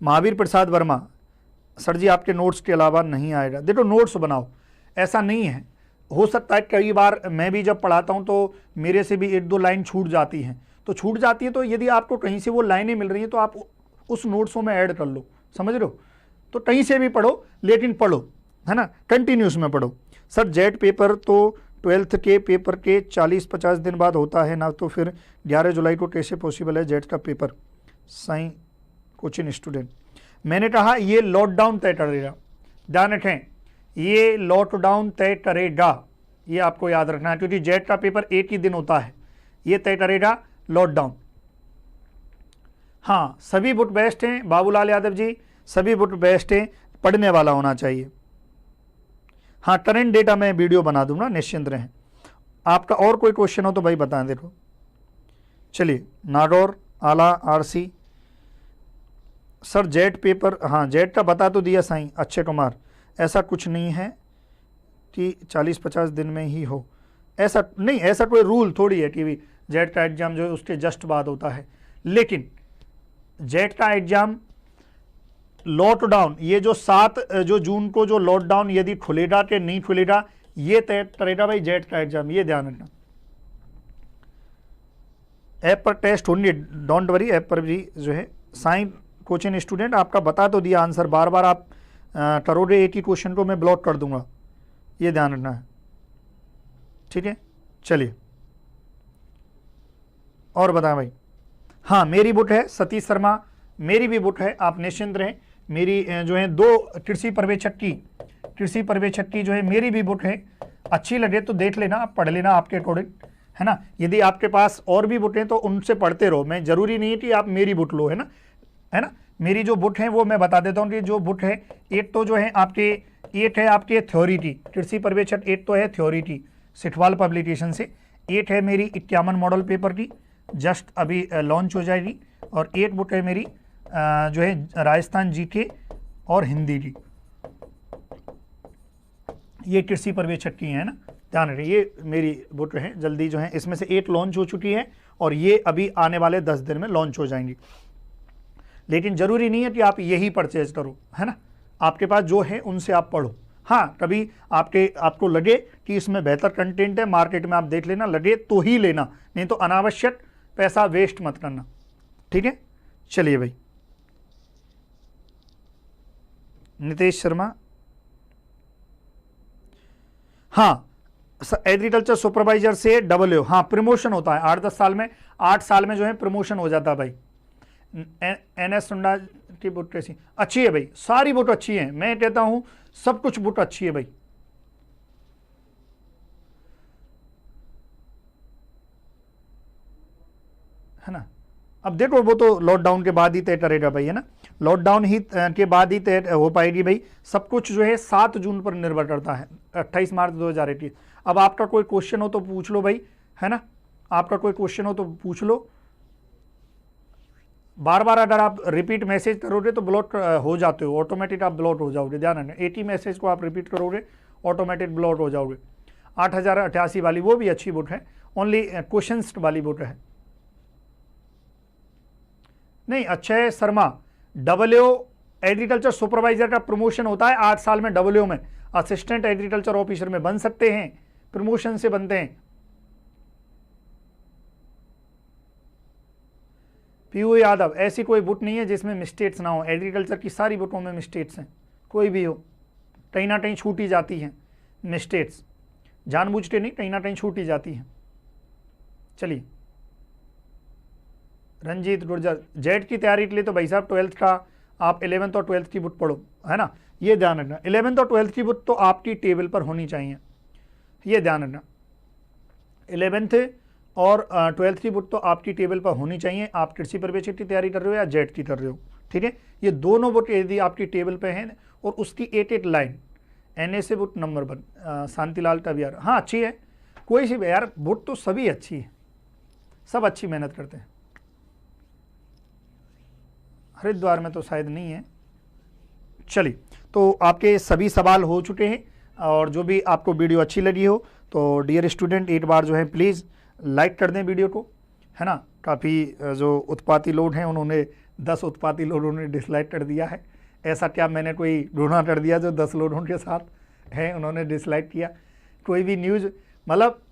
महावीर प्रसाद वर्मा, सर जी आपके नोट्स के अलावा नहीं आएगा। देखो नोट्स बनाओ, ऐसा नहीं है, हो सकता है कई बार मैं भी जब पढ़ाता हूँ तो मेरे से भी एक दो लाइन छूट जाती हैं, तो छूट जाती है तो यदि आपको कहीं से वो लाइनें मिल रही हैं तो आप उस नोट्सों में ऐड कर लो, समझ रहे हो। तो कहीं से भी पढ़ो लेकिन पढ़ो, है ना, कंटिन्यूस में पढ़ो। सर जेट पेपर तो 12th के पेपर के 40-50 दिन बाद होता है ना, तो फिर 11 जुलाई को कैसे पॉसिबल है जेट का पेपर। साईं कोचिंग स्टूडेंट, मैंने कहा ये लॉकडाउन तय करेगा, ध्यान रखें, ये लॉकडाउन तय करेगा, ये आपको याद रखना है, क्योंकि जेट का पेपर एक ही दिन होता है, ये तय करेगा लॉकडाउन। हाँ सभी बुक बेस्ट हैं बाबूलाल यादव जी, सभी बुक बेस्ट हैं, पढ़ने वाला होना चाहिए। हाँ करंट डेटा मैं वीडियो बना दूंगा, निश्चिंत रहें। आपका और कोई क्वेश्चन हो तो भाई बताएं। देखो चलिए, नागौर आला आरसी, सर जेट पेपर, हाँ जेट का बता तो दिया साईं अक्षय कुमार, ऐसा कुछ नहीं है कि 40-50 दिन में ही हो, ऐसा नहीं, ऐसा कोई रूल थोड़ी है कि जेट का एग्जाम जो है उसके जस्ट बाद होता है, लेकिन जेट का एग्जाम लॉकडाउन, ये जो 7 जून को जो लॉकडाउन यदि खुलेगा कि नहीं खुलेगा ये तय करेगा भाई जेट का एग्जाम, ये ध्यान रखना। ऐप पर टेस्ट होंगे, डोंट वरी, ऐप पर भी जो है। साइंस कोचिंग स्टूडेंट, आपका बता तो दिया आंसर, बार बार आप करोगे एक ही क्वेश्चन को मैं ब्लॉक कर दूंगा, ये ध्यान रखना है, ठीक है। चलिए और बताएं भाई। हाँ मेरी बुक है सतीश शर्मा, मेरी भी बुक है, आप निश्चिंत रहें, मेरी जो है 2 कृषि पर्यवेक्षक की जो है मेरी भी बुक है, अच्छी लगे तो देख लेना, आप पढ़ लेना आपके अकॉर्डिंग, है ना। यदि आपके पास और भी बुक हैं तो उनसे पढ़ते रहो, मैं जरूरी नहीं है कि आप मेरी बुक लो, है ना। मेरी जो बुक है वो मैं बता देता हूँ कि जो बुक है, एक तो जो है आपके, एक है आपके थ्योरी की, कृषि पर्यवेक्षक एक तो है थ्योरी की सिटवाल पब्लिकेशन से, एक है मेरी 51 मॉडल पेपर की जस्ट अभी लॉन्च हो जाएगी, और एक बुक है मेरी जो है राजस्थान जीके और हिंदी की, ये कृषि पर्यवेक्षक की है ना, ध्यान रखिए, ये मेरी बुक है, जल्दी जो है इसमें से एक लॉन्च हो चुकी है और ये अभी आने वाले 10 दिन में लॉन्च हो जाएंगी, लेकिन जरूरी नहीं है कि आप यही परचेज करो, है ना, आपके पास जो है उनसे आप पढ़ो। हाँ कभी आपको लगे कि इसमें बेहतर कंटेंट है, मार्केट में आप देख लेना, लगे तो ही लेना, नहीं तो अनावश्यक पैसा वेस्ट मत करना, ठीक है। चलिए भाई, नितेश शर्मा, हाँ एग्रीकल्चर सुपरवाइजर से WO, हाँ प्रमोशन होता है 8-10 साल में, 8 साल में जो है प्रमोशन हो जाता है भाई। NS सुंडा की बुक कैसी अच्छी है भाई, सारी बुक अच्छी है, मैं कहता हूं सब कुछ बुक अच्छी है भाई। है ना, अब देखो वो तो लॉकडाउन के बाद ही तय करेगा भाई, है ना, लॉकडाउन ही के बाद ही तय हो पाएगी भाई, सब कुछ जो है 7 जून पर निर्भर करता है, 28 मार्च 2021। अब आपका कोई क्वेश्चन हो तो पूछ लो भाई, है ना, आपका कोई क्वेश्चन हो तो पूछ लो, बार बार अगर आप रिपीट मैसेज करोगे तो ब्लॉक हो जाते हो, ऑटोमेटिक आप ब्लॉक हो जाओगे, ध्यान रखना, 80 मैसेज को आप रिपीट करोगे ऑटोमेटिक ब्लॉक हो जाओगे। 8088 वाली वो भी अच्छी बुक है, ओनली क्वेश्चंस वाली बुक है। नहीं Akshay Sharma, WO agriculture supervisor का प्रमोशन होता है 8 साल में, WO में असिस्टेंट एग्रीकल्चर ऑफिसर में बन सकते हैं, प्रमोशन से बनते हैं। PU यादव, ऐसी कोई बुक नहीं है जिसमें मिस्टेक्स ना हो, एग्रीकल्चर की सारी बुकों में मिस्टेक्स हैं, कोई भी हो, कहीं ना कहीं छूट ही जाती हैं मिस्टेक्स, जानबूझ के नहीं, कहीं ना कहीं छूट ही जाती हैं। चलिए रंजीत गुर्जर, जेट की तैयारी के लिए तो भाई साहब 12th का आप 11th और 12th की बुक पढ़ो, है ना, ये ध्यान रखना। 11th और 12th की बुक तो आपकी टेबल पर होनी चाहिए, ये ध्यान रखना। 11th और 12th की बुक तो आपकी टेबल पर होनी चाहिए। आप कृषि प्रवेश की तैयारी कर रहे हो या जेट की कर रहे हो, ठीक है, ये दोनों बुक यदि आपकी टेबल पे हैं और उसकी 8 लाइन NA से बुक नंबर 1 शांतिलाल टबियार, हाँ अच्छी है, कोई सी यार बुक तो सभी अच्छी है, सब अच्छी मेहनत करते हैं। हरिद्वार में तो शायद नहीं है। चलिए, तो आपके सभी सवाल हो चुके हैं, और जो भी आपको वीडियो अच्छी लगी हो तो डियर स्टूडेंट एक बार जो है प्लीज़ लाइक कर दें वीडियो को, है ना। काफ़ी जो उत्पाती लोग हैं उन्होंने 10 उत्पाती लोगों ने डिसलाइक कर दिया है। ऐसा क्या मैंने कोई ढूंढा कर दिया जो 10 लोगों के साथ हैं उन्होंने डिसलाइक किया। कोई भी न्यूज़, मतलब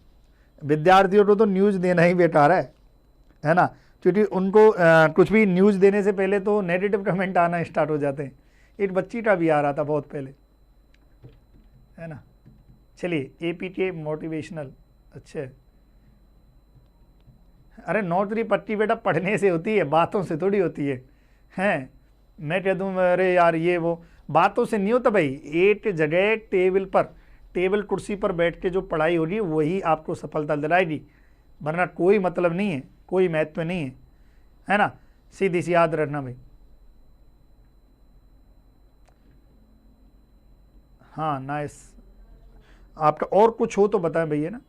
विद्यार्थियों को तो न्यूज़ देना ही बेकार है ना, क्योंकि उनको कुछ भी न्यूज़ देने से पहले तो नेगेटिव कमेंट आना स्टार्ट हो जाते हैं। एक बच्ची का भी आ रहा था बहुत पहले, है ना। चलिए APK मोटिवेशनल, अच्छा, अरे नौकरी पट्टी बेटा पढ़ने से होती है, बातों से थोड़ी होती है। हैं मैं कह दूँ अरे यार ये वो, बातों से नहीं होता भाई। एक जगह टेबल कुर्सी पर बैठ के जो पढ़ाई होगी वही आपको सफलता दिलाएगी, वरना कोई मतलब नहीं है, कोई महत्व नहीं है ना। सीधी सी याद रखना भाई। हाँ नाइस, आपका और कुछ हो तो बताएं भैया ना।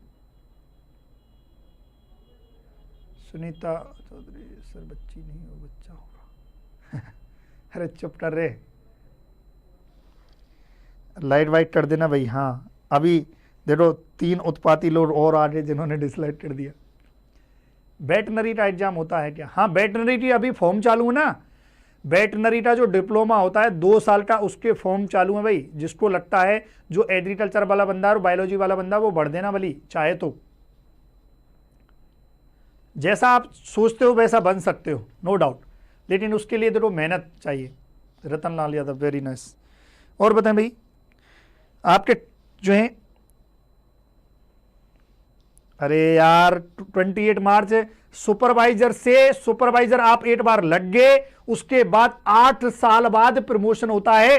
सुनीता चौधरी, सर बच्ची नहीं हो बच्चा होगा अरे चुप कर रहे, लाइट वाइट कर देना भाई। हाँ अभी देखो 3 उत्पाती लोग और आ गए जिन्होंने डिसलाइक कर दिया। वेटनरी का एग्जाम होता है क्या? हाँ वेटनरी की अभी फॉर्म चालू है ना। वेटनरी का जो डिप्लोमा होता है 2 साल का, उसके फॉर्म चालू है भाई। जिसको लगता है, जो एग्रीकल्चर वाला बंदा और बायोलॉजी वाला बंदा, वो भर देना भली चाहे तो। जैसा आप सोचते हो वैसा बन सकते हो, नो डाउट, लेकिन उसके लिए देखो मेहनत चाहिए। रतन लाल यादव, वेरी नाइस। और बताएं भाई आपके जो है, अरे यार 28 मार्च सुपरवाइजर आप 8 बार लग गए, उसके बाद 8 साल बाद प्रमोशन होता है।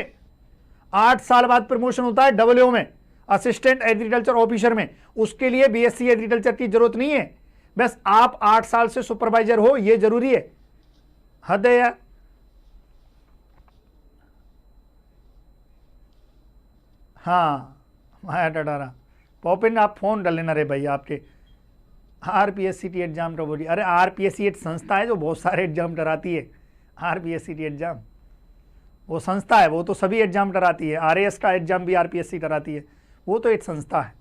8 साल बाद प्रमोशन होता है WO में, असिस्टेंट एग्रीकल्चर ऑफिसर में। उसके लिए BSc एग्रीकल्चर की जरूरत नहीं है, बस आप 8 साल से सुपरवाइजर हो, ये जरूरी है। हद है यार। हाँ माया टटारा, पॉपिन आप फोन कर लेना रे भाई आपके। RPSCT एग्जाम का बोलिए, अरे RPSC एक संस्था है जो बहुत सारे एग्जाम कराती है। RPSCT एग्जाम वो संस्था है, वो तो सभी एग्जाम कराती है। RAS का एग्जाम भी RPSC कराती है, वो तो एक संस्था है।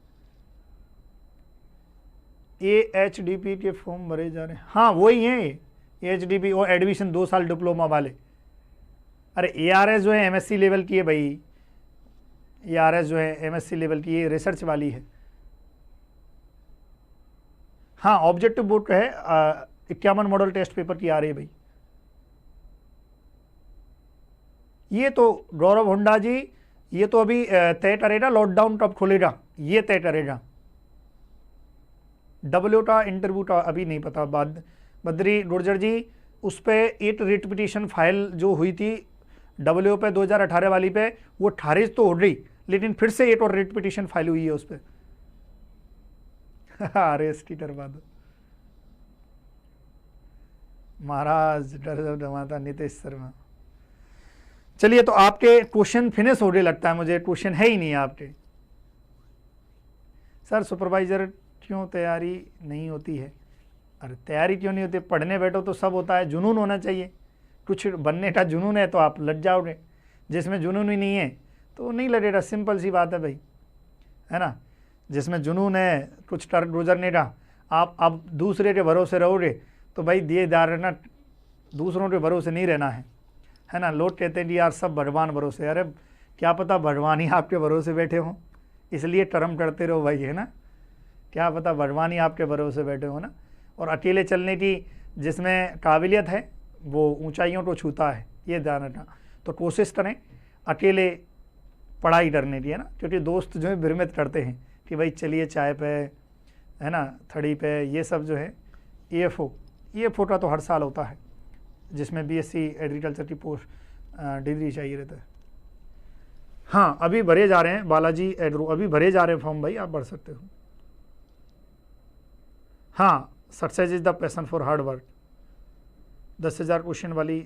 AHDP के फॉर्म भरे जा रहे हैं, हाँ वही है AHDP और एडमिशन 2 साल डिप्लोमा वाले। अरे ARS जो है MSc लेवल की है भाई, ARS जो है MSc लेवल की, ये रिसर्च वाली है। हाँ ऑब्जेक्टिव बुक है 51 मॉडल टेस्ट पेपर की आ रही है भाई। ये तो गौरव होंडा जी, ये तो अभी तय करेगा लॉकडाउन कब खुलेगा, ये तय करेगा। WO का इंटरव्यू का अभी नहीं पता। बाद बद्री गुर्जर जी, उस पर एक रिट पिटीशन फाइल जो हुई थी WO पे 2018 वाली पे, वो खारिज तो हो गई, लेकिन फिर से एक और रिट पिटीशन फाइल हुई है उस पर। RST करवा दो महाराज, डर जमाता नीतीश शर्मा। चलिए तो आपके क्वेश्चन फिनिश हो रहे लगता है मुझे, क्वेश्चन है ही नहीं आपके। सर सुपरवाइजर क्यों तैयारी नहीं होती है? अरे तैयारी क्यों नहीं होती, पढ़ने बैठो तो सब होता है, जुनून होना चाहिए। कुछ बनने का जुनून है तो आप लग जाओगे, जिसमें जुनून ही नहीं है तो नहीं लगेगा। सिंपल सी बात है भाई, है ना। जिसमें जुनून है कुछ कर गुजरने का, आप अब दूसरे के भरोसे रहोगे तो भाई दिएदार रहना, दूसरों के भरोसे नहीं रहना है ना। लोग कहते हैं कि यार सब भगवान भरोसे, अरे क्या पता भगवान ही आपके भरोसे बैठे हों, इसलिए कर्म करते रहो भाई, है ना। क्या पता भगवान ही आपके भरोसे बैठे हो ना। और अकेले चलने की जिसमें काबिलियत है वो ऊंचाइयों को छूता है, ये ध्यान रखना। तो कोशिश करें अकेले पढ़ाई करने की, है ना, क्योंकि दोस्त जो है भ्रमित करते हैं कि भाई चलिए चाय पे, है ना, थड़ी पे, ये सब जो है EFO का तो हर साल होता है, जिसमें BSc एग्रीकल्चर की पोस्ट डिग्री चाहिए रहता है। हाँ, अभी भरे जा रहे हैं बालाजी एग्रो, अभी भरे जा रहे हैं फॉर्म भाई, आप भर सकते हो। हाँ, success is the passion for hard work, 10,000 question वाली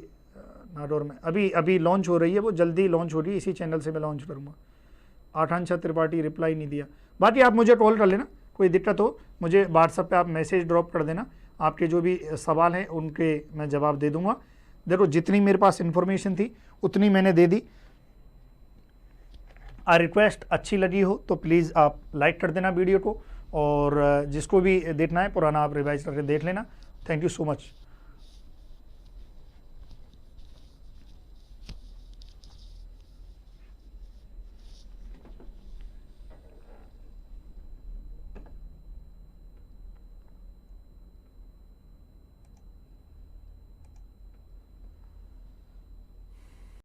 नाडोर में अभी लॉन्च हो रही है, वो जल्दी लॉन्च हो रही है, इसी चैनल से मैं लॉन्च करूँगा। आठांशा त्रिपाठी रिप्लाई नहीं दिया, बाकी आप मुझे कॉल कर लेना, कोई दिक्कत हो मुझे व्हाट्सएप पे आप मैसेज ड्रॉप कर देना, आपके जो भी सवाल हैं उनके मैं जवाब दे दूंगा। देखो जितनी मेरे पास इन्फॉर्मेशन थी उतनी मैंने दे दी। रिक्वेस्ट अच्छी लगी हो तो प्लीज़ आप लाइक कर देना वीडियो को, और जिसको भी देखना है पुराना आप रिवाइज करके देख लेना। Thank you so much.